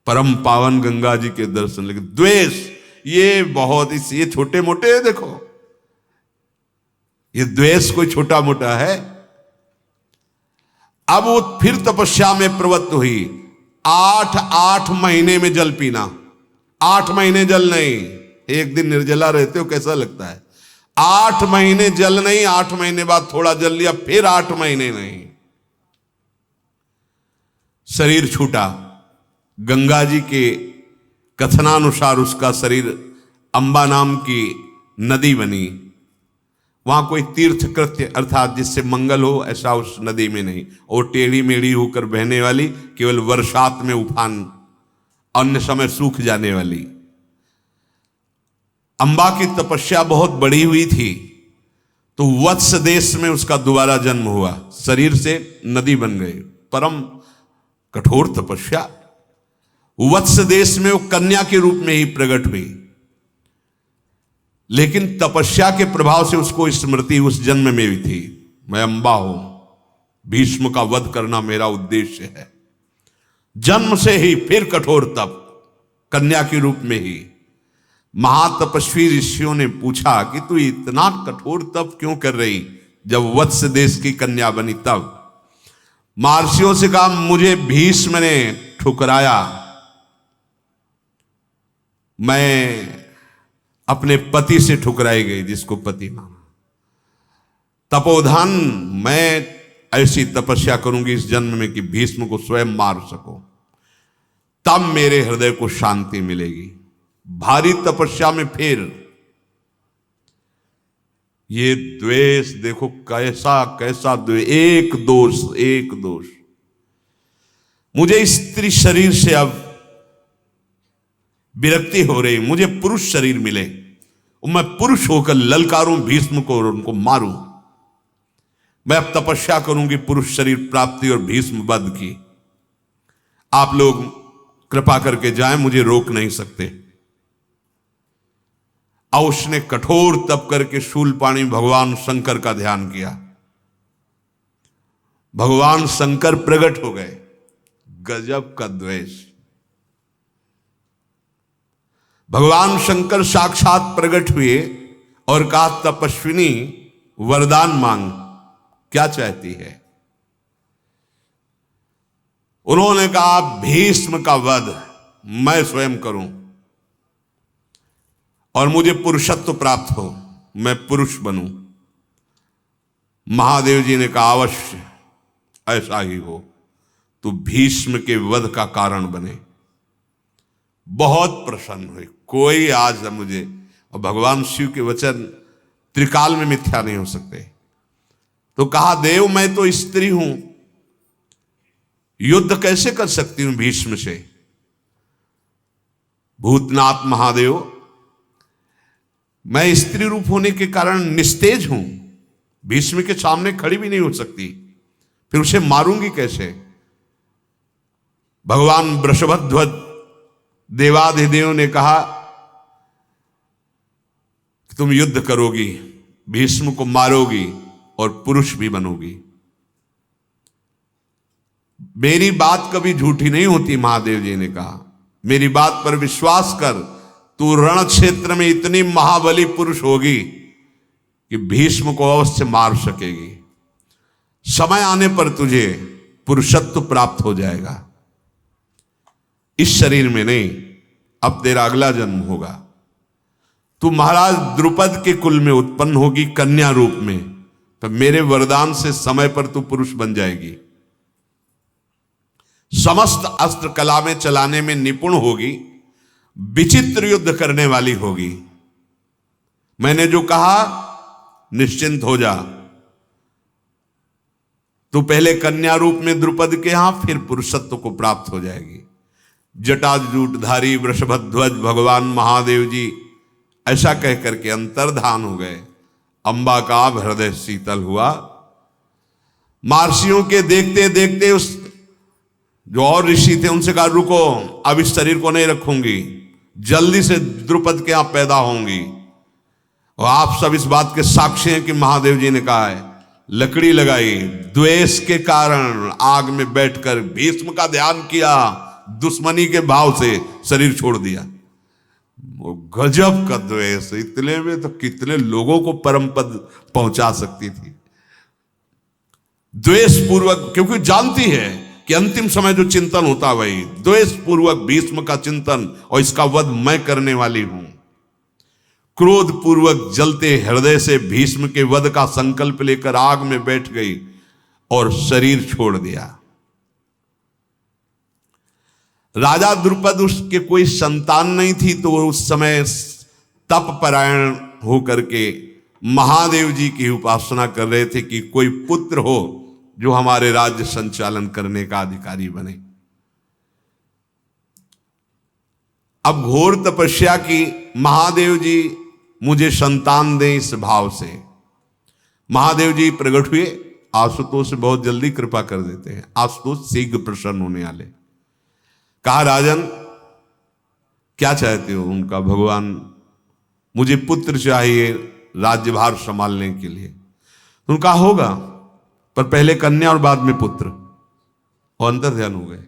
परम पावन गंगा जी के दर्शन। लेकिन द्वेष ये बहुत, ये छोटे मोटे, देखो ये द्वेष कोई छोटा मोटा है। अब वो फिर तपस्या में प्रवृत्त हुई। 8 महीने में जल पीना, 8 महीने जल नहीं। एक दिन निर्जला रहते हो कैसा लगता है? 8 महीने जल नहीं, 8 महीने बाद थोड़ा जल लिया, फिर 8 महीने नहीं। शरीर छूटा। गंगा जी के कथनानुसार उसका शरीर अंबा नाम की नदी बनी। वहां कोई तीर्थ कृत्य अर्थात जिससे मंगल हो ऐसा उस नदी में नहीं, और टेढ़ी मेढ़ी होकर बहने वाली, केवल वर्षात में उफान, अन्य समय सूख जाने वाली। अंबा की तपस्या बहुत बड़ी हुई थी, तो वत्स देश में उसका दोबारा जन्म हुआ, शरीर से नदी बन गई। परम कठोर तपस्या। वत्स देश में वो कन्या के रूप में ही प्रकट हुई, लेकिन तपस्या के प्रभाव से उसको स्मृति उस जन्म में भी थी, मैं अंबा हूं, भीष्म का वध करना मेरा उद्देश्य है। जन्म से ही फिर कठोर तप, कन्या के रूप में ही। महातपस्वी ऋषियों ने पूछा कि तू इतना कठोर तप क्यों कर रही? जब वत्स देश की कन्या बनी तब महर्षियों से कहा, मुझे भीष्म ने ठुकराया, मैं अपने पति से ठुकराई गई, जिसको पति माना। तपोधन, मैं ऐसी तपस्या करूंगी इस जन्म में कि भीष्म को स्वयं मार सको, तब मेरे हृदय को शांति मिलेगी। भारी तपस्या में फिर ये द्वेष देखो कैसा कैसा द्वेष। एक दोष। मुझे स्त्री शरीर से अब विरक्ति हो रही, मुझे पुरुष शरीर मिले, मैं पुरुष होकर ललकारूं भीष्म को और उनको मारूं। मैं अब तपस्या करूंगी पुरुष शरीर प्राप्ति और भीष्म वध की। आप लोग कृपा करके जाएं, मुझे रोक नहीं सकते। और उसने कठोर तप करके शूलपाणी भगवान शंकर का ध्यान किया। भगवान शंकर प्रकट हो गए। गजब का द्वेष। भगवान शंकर साक्षात प्रकट हुए और कहा, तपस्विनी वरदान मांग, क्या चाहती है? उन्होंने कहा, भीष्म का वध मैं स्वयं करूं और मुझे पुरुषत्व प्राप्त हो, मैं पुरुष बनूं। महादेव जी ने कहा, अवश्य ऐसा ही हो, तू भीष्म के वध का कारण बने। बहुत प्रसन्न हुई। कोई आज मुझे, और भगवान शिव के वचन त्रिकाल में मिथ्या नहीं हो सकते। तो कहा, देव मैं तो स्त्री हूं, युद्ध कैसे कर सकती हूं भीष्म से? भूतनाथ महादेव, मैं स्त्री रूप होने के कारण निस्तेज हूं, भीष्म के सामने खड़ी भी नहीं हो सकती, फिर उसे मारूंगी कैसे? भगवान वृषभध्वज देवाधिदेव ने कहा कि तुम युद्ध करोगी, भीष्म को मारोगी और पुरुष भी बनोगी। मेरी बात कभी झूठी नहीं होती। महादेव जी ने कहा, मेरी बात पर विश्वास कर, तू रण क्षेत्र में इतनी महाबली पुरुष होगी कि भीष्म को अवश्य मार सकेगी। समय आने पर तुझे पुरुषत्व प्राप्त हो जाएगा। इस शरीर में नहीं, अब तेरा अगला जन्म होगा। तू महाराज द्रुपद के कुल में उत्पन्न होगी कन्या रूप में, तो मेरे वरदान से समय पर तू पुरुष बन जाएगी। समस्त अस्त्र कला में चलाने में निपुण होगी, विचित्र युद्ध करने वाली होगी। मैंने जो कहा निश्चिंत हो जा। तू पहले कन्या रूप में द्रुपद के यहां, फिर पुरुषत्व को प्राप्त हो जाएगी। जटाजूटधारी वृषभध्वज भगवान महादेव जी ऐसा कह करके अंतर्धान हो गए। अंबा का हृदय शीतल हुआ। महर्षियों के देखते देखते उस जो और ऋषि थे उनसे कहा, रुको, अब इस शरीर को नहीं रखूंगी, जल्दी से द्रुपद के यहां पैदा होंगी। और आप सब इस बात के साक्षी हैं कि महादेव जी ने कहा है, लकड़ी लगाई, द्वेष के कारण आग में बैठकर भीष्म का ध्यान किया, दुश्मनी के भाव से शरीर छोड़ दिया। वो गजब का द्वेष, इतने में तो कितने लोगों को परम पद पहुंचा सकती थी। द्वेष पूर्वक, क्योंकि जानती है कि अंतिम समय जो चिंतन होता वही द्वेष पूर्वक भीष्म का चिंतन, और इसका वध मैं करने वाली हूं। क्रोध पूर्वक जलते हृदय से भीष्म के वध का संकल्प लेकर आग में बैठ गई और शरीर छोड़ दिया। राजा द्रुपद, उसके कोई संतान नहीं थी, तो वो उस समय तप परायण होकर के महादेव जी की उपासना कर रहे थे कि कोई पुत्र हो जो हमारे राज्य संचालन करने का अधिकारी बने। अब घोर तपस्या की, महादेव जी मुझे संतान दें, इस भाव से महादेव जी प्रकट हुए। आशुतोष से बहुत जल्दी कृपा कर देते हैं, आशुतोष शीघ्र प्रसन्न होने वाले। कहा, राजन क्या चाहते हो? उनका, भगवान मुझे पुत्र चाहिए राज्यभार संभालने के लिए। उनका होगा, पर पहले कन्या और बाद में पुत्र। और अंतर्ध्यान हो गए।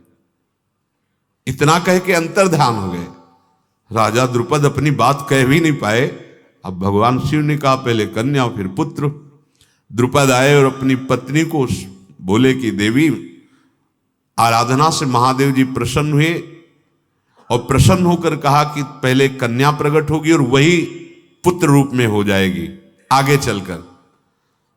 इतना कह के अंतर्ध्यान हो गए। राजा द्रुपद अपनी बात कह भी नहीं पाए। अब भगवान शिव ने कहा, पहले कन्या और फिर पुत्र। द्रुपद आए और अपनी पत्नी को बोले कि देवी, आराधना से महादेव जी प्रसन्न हुए और प्रसन्न होकर कहा कि पहले कन्या प्रकट होगी और वही पुत्र रूप में हो जाएगी आगे चलकर।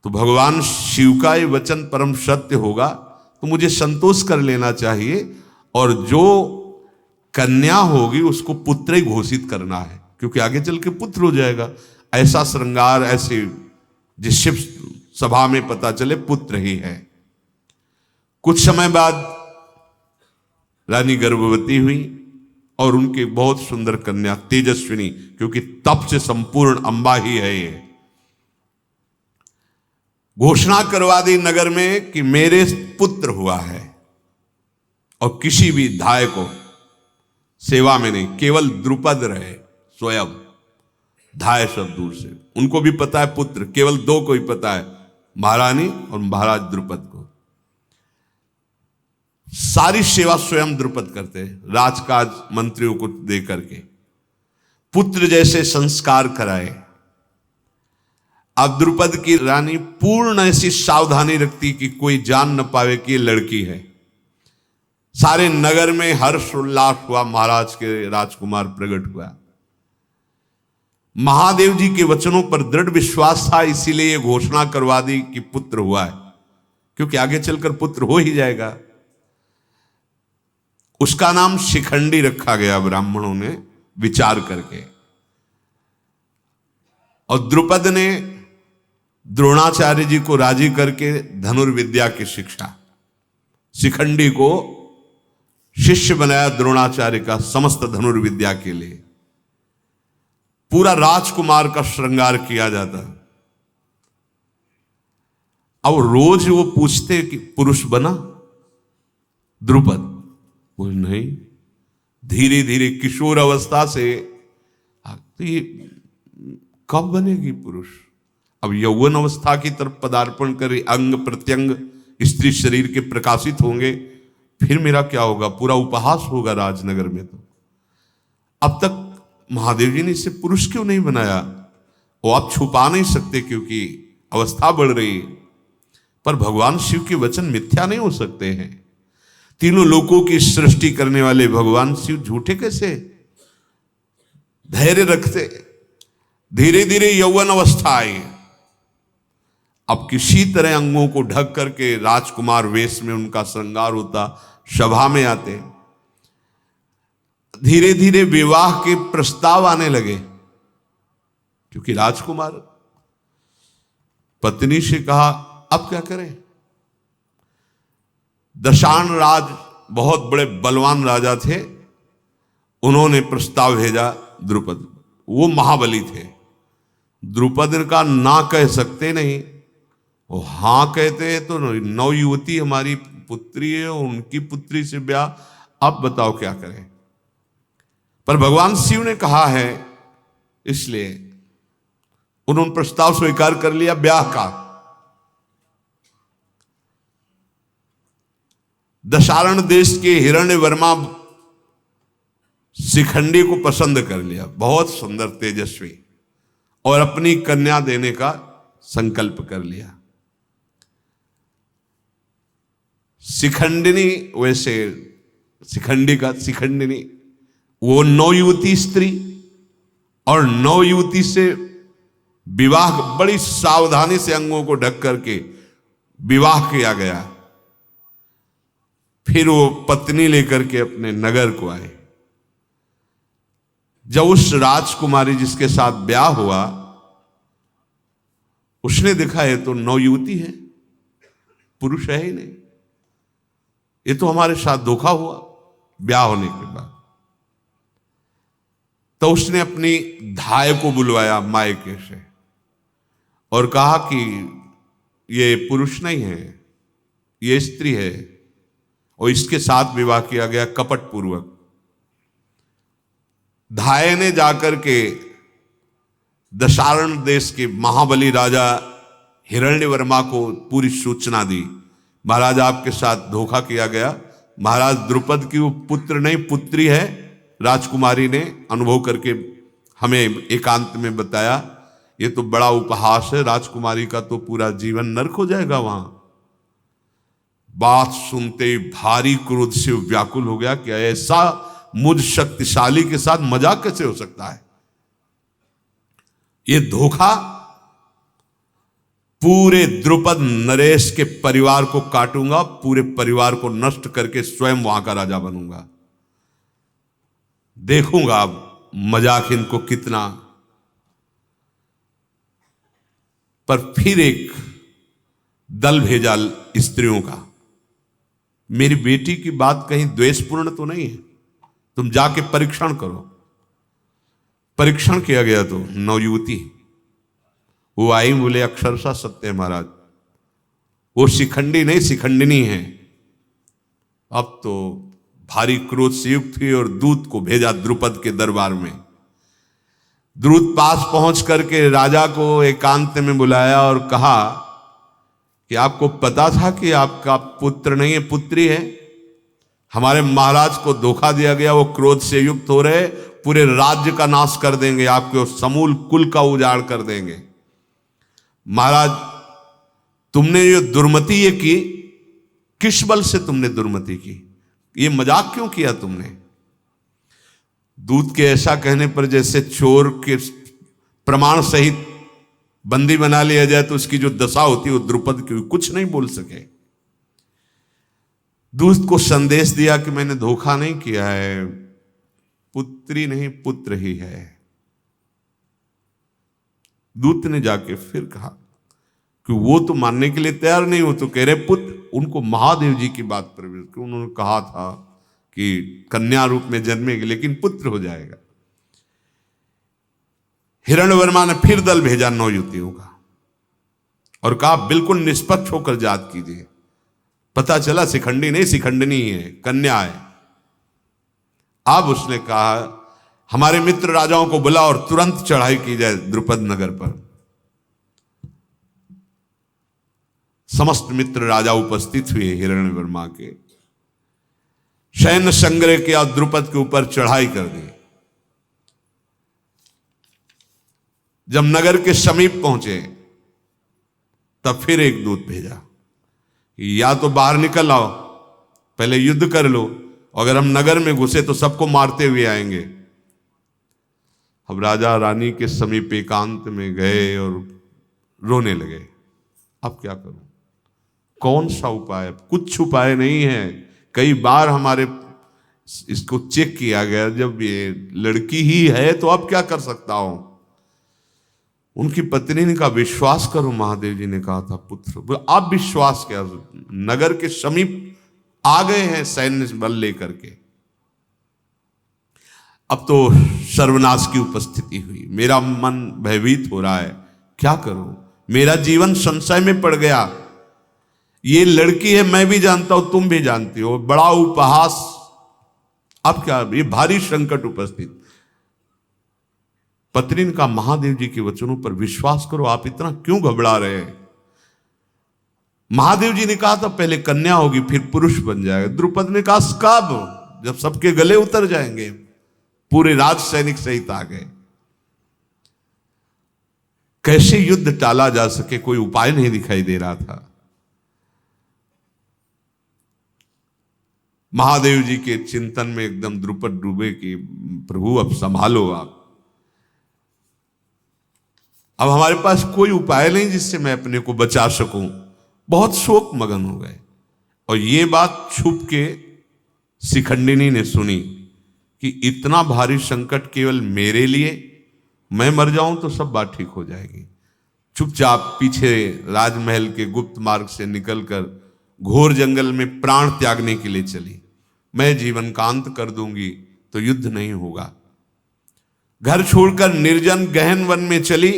तो भगवान शिव का ये वचन परम सत्य होगा, तो मुझे संतोष कर लेना चाहिए, और जो कन्या होगी उसको पुत्र ही घोषित करना है, क्योंकि आगे चल के पुत्र हो जाएगा। ऐसा श्रृंगार, ऐसे जिस शिव सभा में पता चले पुत्र ही है। कुछ समय बाद रानी गर्भवती हुई और उनकी बहुत सुंदर कन्या तेजस्विनी, क्योंकि तप से संपूर्ण अंबा ही है ये, घोषणा करवा दी नगर में कि मेरे पुत्र हुआ है, और किसी भी धाय को सेवा में नहीं, केवल द्रुपद रहे स्वयं, धाय सब दूर से। उनको भी पता है पुत्र, केवल दो को ही पता है, महारानी और महाराज द्रुपद को। सारी सेवा स्वयं द्रुपद करते, राजकाज मंत्रियों को दे करके पुत्र जैसे संस्कार कराए। अब द्रुपद की रानी पूर्ण ऐसी सावधानी रखती कि कोई जान न पावे कि ये लड़की है। सारे नगर में हर्ष उल्लास हुआ, महाराज के राजकुमार प्रकट हुआ। महादेव जी के वचनों पर दृढ़ विश्वास था, इसीलिए ये घोषणा करवा दी कि पुत्र हुआ है, क्योंकि आगे चलकर पुत्र हो ही जाएगा। उसका नाम शिखंडी रखा गया ब्राह्मणों ने विचार करके, और द्रुपद ने द्रोणाचार्य जी को राजी करके धनुर्विद्या की शिक्षा, शिखंडी को शिष्य बनाया द्रोणाचार्य का समस्त धनुर्विद्या के लिए। पूरा राजकुमार का श्रृंगार किया जाता। अब रोज वो पूछते कि पुरुष बना द्रुपद? बोले नहीं। धीरे धीरे किशोर अवस्था से तो ये कब बनेगी पुरुष? अब यौवन अवस्था की तरफ पदार्पण करे, अंग प्रत्यंग स्त्री शरीर के प्रकाशित होंगे, फिर मेरा क्या होगा? पूरा उपहास होगा राजनगर में। तो अब तक महादेव जी ने इसे पुरुष क्यों नहीं बनाया? वो आप छुपा नहीं सकते क्योंकि अवस्था बढ़ रही है, पर भगवान शिव के वचन मिथ्या नहीं हो सकते हैं। तीनों लोकों की सृष्टि करने वाले भगवान शिव झूठे कैसे? धैर्य रखते। धीरे धीरे यौवन अवस्था आई। अब किसी तरह अंगों को ढक करके राजकुमार वेश में उनका श्रृंगार होता, सभा में आते। धीरे धीरे विवाह के प्रस्ताव आने लगे, क्योंकि राजकुमार। पत्नी से कहा अब क्या करें? दशान राज बहुत बड़े बलवान राजा थे, उन्होंने प्रस्ताव भेजा द्रुपद। वो महाबली थे, द्रुपद का ना कह सकते नहीं। वो हाँ कहते हैं तो नौ युवती हमारी पुत्री है, उनकी पुत्री से ब्याह, अब बताओ क्या करें? पर भगवान शिव ने कहा है, इसलिए उन्होंने प्रस्ताव स्वीकार कर लिया ब्याह का। दशारण देश के हिरण्यवर्मा शिखंडी को पसंद कर लिया, बहुत सुंदर तेजस्वी, और अपनी कन्या देने का संकल्प कर लिया। शिखंडिनी, वैसे शिखंडिनी वो 9 युवती स्त्री, और 9 युवती से विवाह बड़ी सावधानी से अंगों को ढक करके विवाह किया गया। फिर वो पत्नी लेकर के अपने नगर को आए। जब उस राजकुमारी जिसके साथ ब्याह हुआ, उसने देखा है तो 9 युवती है, पुरुष है ही नहीं, ये तो हमारे साथ धोखा हुआ ब्याह होने के बाद। तो उसने अपनी धाय को बुलवाया मायके से और कहा कि ये पुरुष नहीं है, ये स्त्री है, और इसके साथ विवाह किया गया कपट पूर्वक। धाय ने जाकर के दशारण देश के महाबली राजा हिरण्यवर्मा को पूरी सूचना दी, महाराज आपके साथ धोखा किया गया। महाराज द्रुपद की वो पुत्र नहीं पुत्री है, राजकुमारी ने अनुभव करके हमें एकांत में बताया। ये तो बड़ा उपहास है, राजकुमारी का तो पूरा जीवन नरक हो जाएगा वहां। बात सुनते ही भारी क्रोध से व्याकुल हो गया कि ऐसा मुझ शक्तिशाली के साथ मजाक कैसे हो सकता है? ये धोखा, पूरे द्रुपद नरेश के परिवार को काटूंगा, पूरे परिवार को नष्ट करके स्वयं वहां का राजा बनूंगा। देखूंगा अब मजाक इनको कितना। पर फिर एक दल भेजा स्त्रियों का, मेरी बेटी की बात कहीं द्वेषपूर्ण तो नहीं है, तुम जाके परीक्षण करो। परीक्षण किया गया तो 9 युवती वो आई, बोले अक्षरशः सत्य है महाराज, वो शिखंडी नहीं शिखंडिनी है। अब तो भारी क्रोध से युक्त हुई और दूत को भेजा द्रुपद के दरबार में। दूत पास पहुंच करके राजा को एकांत में बुलाया और कहा कि आपको पता था कि आपका पुत्र नहीं है, पुत्री है। हमारे महाराज को धोखा दिया गया, वो क्रोध से युक्त हो रहे, पूरे राज्य का नाश कर देंगे, आपके समूल कुल का उजाड़ कर देंगे। महाराज तुमने ये दुर्मति ये की, किस बल से तुमने दुर्मति की, ये मजाक क्यों किया तुमने? दूत के ऐसा कहने पर जैसे चोर के प्रमाण सहित बंदी बना लिया जाए तो उसकी जो दशा होती है वो द्रुपद की कुछ नहीं बोल सके। दूत को संदेश दिया कि मैंने धोखा नहीं किया है, पुत्री नहीं पुत्र ही है। दूत ने जाके फिर कहा कि वो तो मानने के लिए तैयार नहीं हो, तो कह रहे पुत्र। उनको महादेव जी की बात पर उन्होंने कहा था कि कन्या रूप में जन्मेगी लेकिन पुत्र हो जाएगा। हिरण्यवर्मा ने फिर दल भेजा 9 युवतियों का और कहा बिल्कुल निष्पक्ष होकर जांच कीजिए। पता चला शिखंडी नहीं शिखंडिनी है, कन्या है। अब उसने कहा हमारे मित्र राजाओं को बुला और तुरंत चढ़ाई की जाए द्रुपद नगर पर। समस्त मित्र राजा उपस्थित हुए हिरण्यवर्मा के। सैन्य संग्रह किया, द्रुपद के ऊपर चढ़ाई कर दी। जब नगर के समीप पहुंचे तब फिर एक दूत भेजा, या तो बाहर निकल आओ, पहले युद्ध कर लो, अगर हम नगर में घुसे तो सबको मारते हुए आएंगे। अब राजा रानी के समीप एकांत में गए और रोने लगे। अब क्या करूं, कौन सा उपाय? कुछ उपाय नहीं है। कई बार हमारे इसको चेक किया गया, जब ये लड़की ही है तो अब क्या कर सकता हूं। उनकी पत्नी ने कहा विश्वास करो, महादेव जी ने कहा था पुत्र। आप विश्वास क्या, नगर के समीप आ गए हैं सैन्य बल लेकर के। अब तो सर्वनाश की उपस्थिति हुई। मेरा मन भयभीत हो रहा है, क्या करूं, मेरा जीवन संशय में पड़ गया। ये लड़की है, मैं भी जानता हूं, तुम भी जानती हो, बड़ा उपहास। अब क्या, ये भारी संकट उपस्थित। पत्नी ने कहा महादेव जी के वचनों पर विश्वास करो, आप इतना क्यों घबरा रहे हैं। महादेव जी ने कहा था पहले कन्या होगी फिर पुरुष बन जाएगा। द्रुपद ने कहा कब, जब सबके गले उतर जाएंगे। पूरे राज सैनिक सहित आ गए। कैसे युद्ध टाला जा सके, कोई उपाय नहीं दिखाई दे रहा था। महादेव जी के चिंतन में एकदम द्रुपद डूबे कि प्रभु अब संभालो आप, अब हमारे पास कोई उपाय नहीं जिससे मैं अपने को बचा सकूं। बहुत शोक मगन हो गए। और ये बात छुप के शिखंडिनी ने सुनी कि इतना भारी संकट केवल मेरे लिए, मैं मर जाऊं तो सब बात ठीक हो जाएगी। चुपचाप पीछे राजमहल के गुप्त मार्ग से निकलकर घोर जंगल में प्राण त्यागने के लिए चली। मैं जीवन का अंत कर दूंगी तो युद्ध नहीं होगा। घर छोड़कर निर्जन गहन वन में चली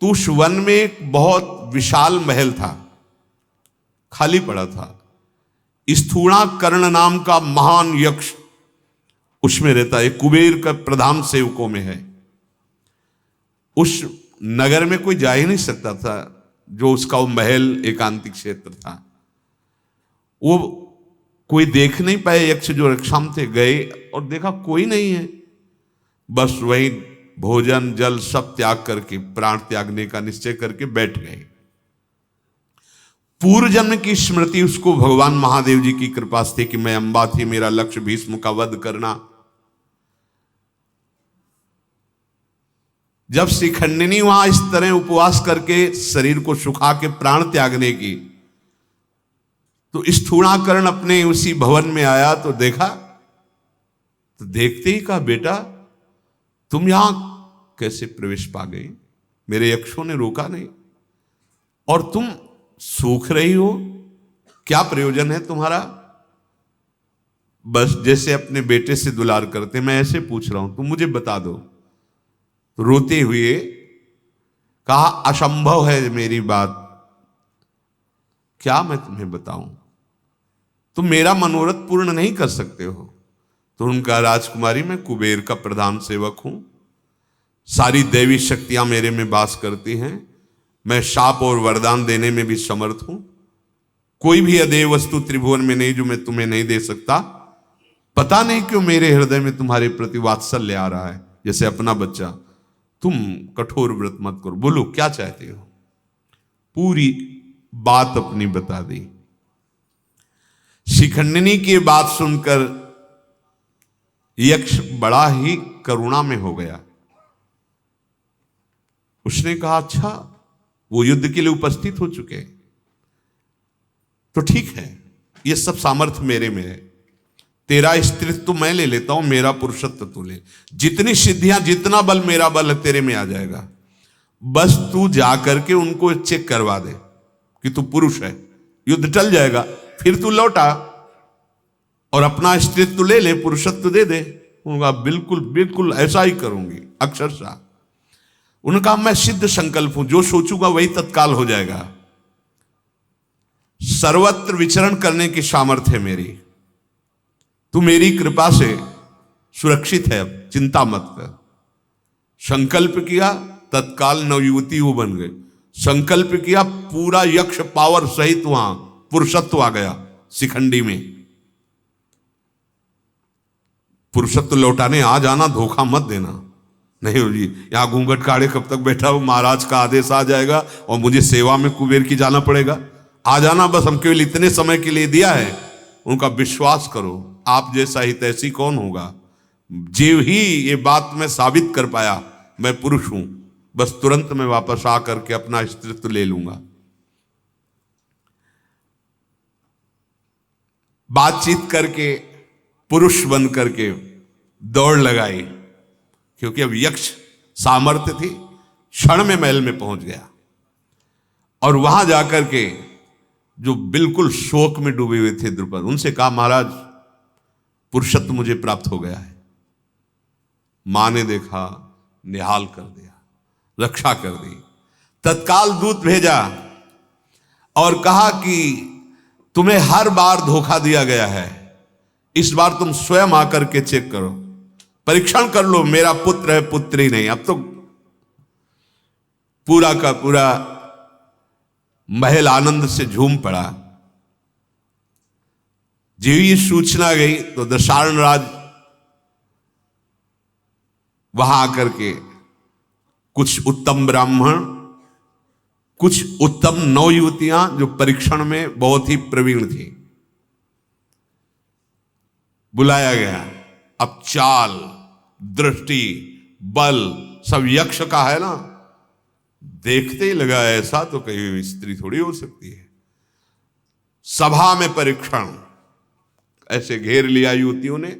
तो उस वन में एक बहुत विशाल महल था, खाली पड़ा था। स्थूणा कर्ण नाम का महान यक्ष उसमें रहता है, कुबेर का प्रधान सेवकों में है। उस नगर में कोई जा ही नहीं सकता था, जो उसका वो महल एकांतिक क्षेत्र था। वो कोई देख नहीं पाए, यक्ष जो रक्षाम थे गए और देखा कोई नहीं है। बस वही भोजन जल सब त्याग करके प्राण त्यागने का निश्चय करके बैठ गए। पूर्व जन्म की स्मृति उसको भगवान महादेव जी की कृपा से कि मैं अंबा थी, मेरा लक्ष्य भीष्म का वध करना। जब शिखंडिनी वहां इस तरह उपवास करके शरीर को सुखा के प्राण त्यागने की, तो स्थूणाकरण अपने उसी भवन में आया तो देखा, तो देखते ही कहा बेटा तुम यहां कैसे प्रवेश पा गई, मेरे यक्षों ने रोका नहीं, और तुम सूख रही हो, क्या प्रयोजन है तुम्हारा। बस जैसे अपने बेटे से दुलार करते, मैं ऐसे पूछ रहा हूं, तुम मुझे बता दो। तो रोते हुए कहा असंभव है मेरी बात क्या मैं तुम्हें बताऊं, तुम मेरा मनोरथ पूर्ण नहीं कर सकते हो। तो उनका, राजकुमारी मैं कुबेर का प्रधान सेवक हूं, सारी दैवी शक्तियां मेरे में वास करती हैं, मैं शाप और वरदान देने में भी समर्थ हूं, कोई भी अदेय वस्तु त्रिभुवन में नहीं जो मैं तुम्हें नहीं दे सकता। पता नहीं क्यों मेरे हृदय में तुम्हारे प्रति वात्सल्य आ रहा है, जैसे अपना बच्चा। तुम कठोर व्रत मत करो, बोलो क्या चाहते हो। पूरी बात अपनी बता दी। शिखंडिनी की बात सुनकर यक्ष बड़ा ही करुणा में हो गया। उसने कहा, अच्छा वो युद्ध के लिए उपस्थित हो चुके, तो ठीक है, ये सब सामर्थ्य मेरे में है, तेरा स्त्रीत्व मैं ले लेता हूं, मेरा पुरुषत्व तू ले, जितनी सिद्धियां जितना बल मेरा बल है तेरे में आ जाएगा, बस तू जाकर के उनको चेक करवा दे कि तू पुरुष है, युद्ध टल जाएगा, फिर तू लौटा और अपना स्त्रीत्व ले ले, पुरुषत्व दे दे। उनका बिल्कुल बिल्कुल ऐसा ही करूंगी, अक्षरशः। उनका मैं सिद्ध संकल्प हूं, जो सोचूंगा वही तत्काल हो जाएगा, सर्वत्र विचरण करने की सामर्थ्य है मेरी, तू मेरी कृपा से सुरक्षित है, अब चिंता मत कर। संकल्प किया, तत्काल नवयुवती वो बन गए। संकल्प किया, पूरा यक्ष पावर सहित वहां पुरुषत्व आ गया शिखंडी में। पुरुषत्व लौटाने आ जाना, धोखा मत देना। नहीं हो जी, यहां घूंघट काढ़े कब तक बैठा हो, महाराज का आदेश आ जाएगा और मुझे सेवा में कुबेर की जाना पड़ेगा। आ जाना, बस हम केवल इतने समय के लिए दिया है। उनका विश्वास करो, आप जैसा हितैषी कौन होगा। जीव ही ये बात मैं साबित कर पाया मैं पुरुष हूं, बस तुरंत मैं वापस आकर के अपना स्त्रीत्व ले लूंगा। बातचीत करके पुरुष बन करके दौड़ लगाई, क्योंकि अब यक्ष सामर्थ्य थी, क्षण में महल में पहुंच गया। और वहां जाकर के जो बिल्कुल शोक में डूबे हुए थे द्रुपद, उनसे कहा, महाराज पुरुषत्व मुझे प्राप्त हो गया है। मां ने देखा, निहाल कर दिया, रक्षा कर दी, तत्काल दूत भेजा और कहा कि तुम्हें हर बार धोखा दिया गया है, इस बार तुम स्वयं आकर के चेक करो, परीक्षण कर लो, मेरा पुत्र है पुत्री नहीं। अब तो पूरा का पूरा महल आनंद से झूम पड़ा। जीव ये सूचना गई तो दशारण राज वहां आकर के कुछ उत्तम ब्राह्मण, कुछ उत्तम नवयुवतियां जो परीक्षण में बहुत ही प्रवीण थी, बुलाया गया। अब चाल, दृष्टि, बल सब यक्ष का है ना, देखते ही लगा ऐसा तो कहीं स्त्री थोड़ी हो सकती है। सभा में परीक्षण, ऐसे घेर लिया युवतियों ने,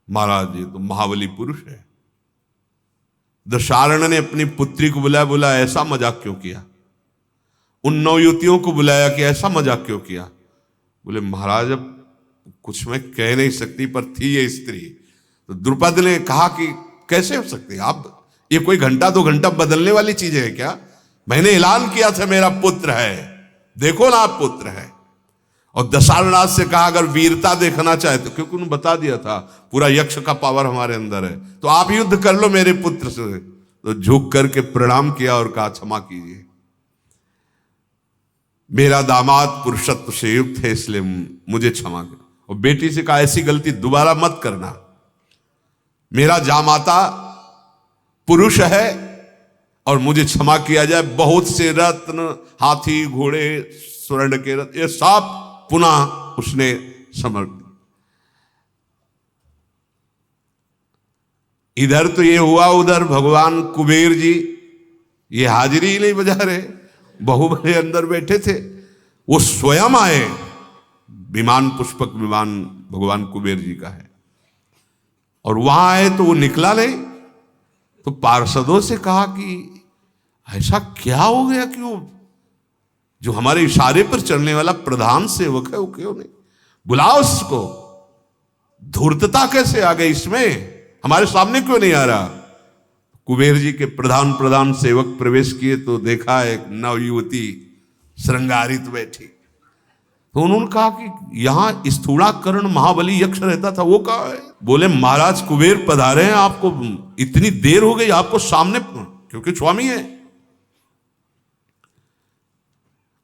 महाराज ये तो महाबली पुरुष है। दशारण ने अपनी पुत्री को बुलाया, बोला ऐसा मजाक क्यों किया। उन नौ युवतियों को बुलाया कि ऐसा मजाक क्यों किया। बोले महाराज अब कुछ मैं कह नहीं सकती, पर थी ये स्त्री। तो द्रुपद ने कहा कि कैसे हो सकती है आप, ये कोई घंटा दो घंटा बदलने वाली चीज है क्या। मैंने ऐलान किया था मेरा पुत्र है, देखो ना आप पुत्र है। और दशारणराज से कहा अगर वीरता देखना चाहे तो, क्योंकि उन्होंने बता दिया था पूरा यक्ष का पावर हमारे अंदर है, तो आप युद्ध कर लो मेरे पुत्र से। तो झुक करके प्रणाम किया और कहा क्षमा कीजिए, मेरा दामाद पुरुषत्व से युक्त है, इसलिए मुझे क्षमा करो। और बेटी से कहा ऐसी गलती दोबारा मत करना, मेरा जामाता पुरुष है और मुझे क्षमा किया जाए। बहुत से रत्न, हाथी घोड़े, स्वर्ण के रत्न, ये सब पुनः उसने समर्पित। इधर तो ये हुआ, उधर भगवान कुबेर जी ये हाजिरी ही नहीं बजा रहे, बहु बड़े अंदर बैठे थे, वो स्वयं आए। विमान, पुष्पक विमान भगवान कुबेर जी का है, और वहां आए तो वो निकला नहीं। तो पार्षदों से कहा कि ऐसा क्या हो गया कि वो जो हमारे इशारे पर चलने वाला प्रधान सेवक है वो क्यों नहीं, बुलाओ उसको। धूर्तता कैसे आ गई इसमें, हमारे सामने क्यों नहीं आ रहा। कुबेर जी के प्रधान सेवक प्रवेश किए तो देखा एक नवयुवती श्रृंगारित बैठी। तो उन्होंने कहा कि यहां स्थूलाकरण महाबली यक्ष रहता था, वो कहाँ है? बोले महाराज कुबेर पधारे हैं, आपको इतनी देर हो गई, आपको सामने, क्योंकि स्वामी है।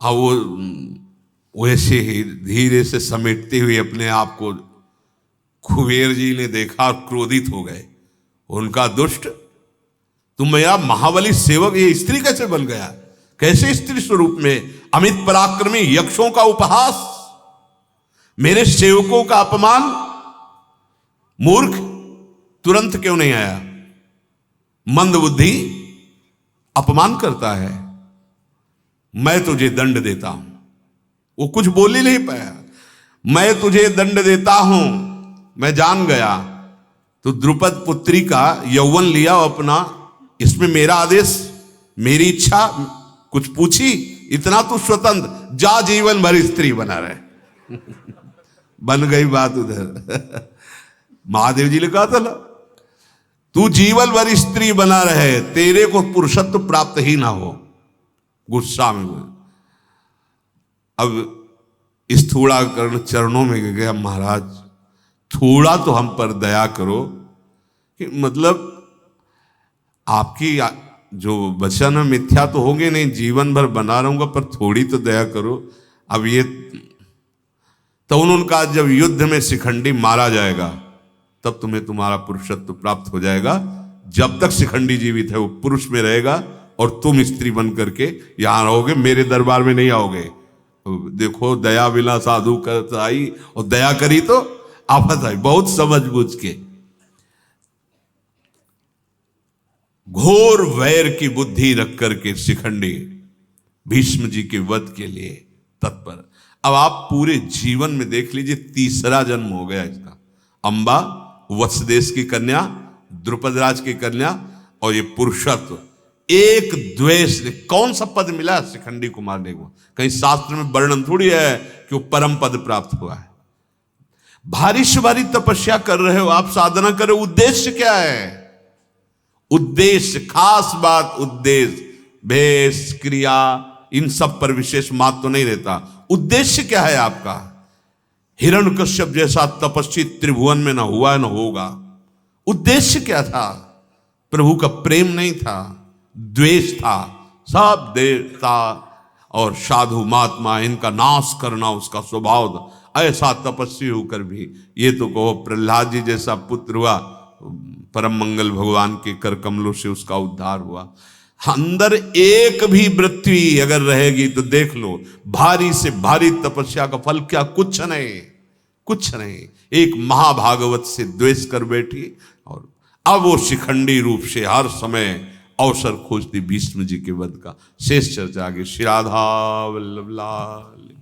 अब वो ऐसे ही धीरे से समेटते हुए अपने आप को कुबेर जी ने देखा और क्रोधित हो गए। उनका दुष्ट, तुम मेरा महाबली सेवक, ये स्त्री कैसे बन गया? कैसे स्त्री स्वरूप में अमित पराक्रमी यक्षों का उपहास, मेरे सेवकों का अपमान, मूर्ख, तुरंत क्यों नहीं आया? मंद बुद्धि अपमान करता है, मैं तुझे दंड देता हूं। वो कुछ बोल ही नहीं पाया। मैं तुझे दंड देता हूं, मैं जान गया तो द्रुपद पुत्री का यौवन लिया अपना, इसमें मेरा आदेश, मेरी इच्छा कुछ पूछी? इतना तू स्वतंत्र, जा जीवन भर स्त्री बना रहे। बन गई बात उधर। महादेव जी ने कहा था ना, तू जीवन भर स्त्री बना रहे, तेरे को पुरुषत्व प्राप्त ही ना हो। गुस्सा में अब स्थूलाकरण चरणों में गया, महाराज थोड़ा तो हम पर दया करो, कि मतलब आपकी जो वचन मिथ्या तो होंगे नहीं, जीवन भर बना रहूंगा, पर थोड़ी तो दया करो। अब ये तो उन्होंने कहा, जब युद्ध में शिखंडी मारा जाएगा तब तुम्हें तुम्हारा पुरुषत्व प्राप्त हो जाएगा। जब तक शिखंडी जीवित है वो पुरुष में रहेगा और तुम स्त्री बन करके यहां रहोगे, मेरे दरबार में नहीं आओगे। देखो, दया बिना साधु करत आई, और दया करी तो आफत आई। बहुत समझ बूझ के घोर वैर की बुद्धि रख करके शिखंडी भीष्म जी के वध के लिए तत्पर। अब आप पूरे जीवन में देख लीजिए, तीसरा जन्म हो गया इसका। अंबा वत्सदेश की कन्या, द्रुपद राज की कन्या, और ये पुरुषत्व। एक द्वेष ने कौन सा पद मिला शिखंडी को मारने को? कहीं शास्त्र में वर्णन थोड़ी है कि वो परम पद प्राप्त हुआ है। भारी से भारी तपस्या कर रहे हो आप, साधना कर रहे हो, उद्देश्य क्या है? उद्देश्य, खास बात उद्देश्य, भेष क्रिया इन सब पर विशेष मात तो नहीं रहता। उद्देश्य क्या है आपका? हिरण्यकश्यप जैसा तपस्वी त्रिभुवन में ना हुआ ना होगा। उद्देश्य क्या था? प्रभु का प्रेम नहीं था, द्वेष था। सब देवता और साधु महात्मा इनका नाश करना उसका स्वभाव था। ऐसा तपस्वी होकर भी ये तो कहो, प्रहलाद जी जैसा पुत्र हुआ, परम मंगल भगवान के कर कमलों से उसका उद्धार हुआ। अंदर एक भी वृत्ति अगर रहेगी तो देख लो, भारी से भारी तपस्या का फल क्या? कुछ नहीं, कुछ नहीं। एक महाभागवत से द्वेष कर बैठी, और अब वो शिखंडी रूप से हर समय अवसर खोजती भीष्म जी के वध का। शेष चर्चा आगे। श्री राधा वल्लभ लाल।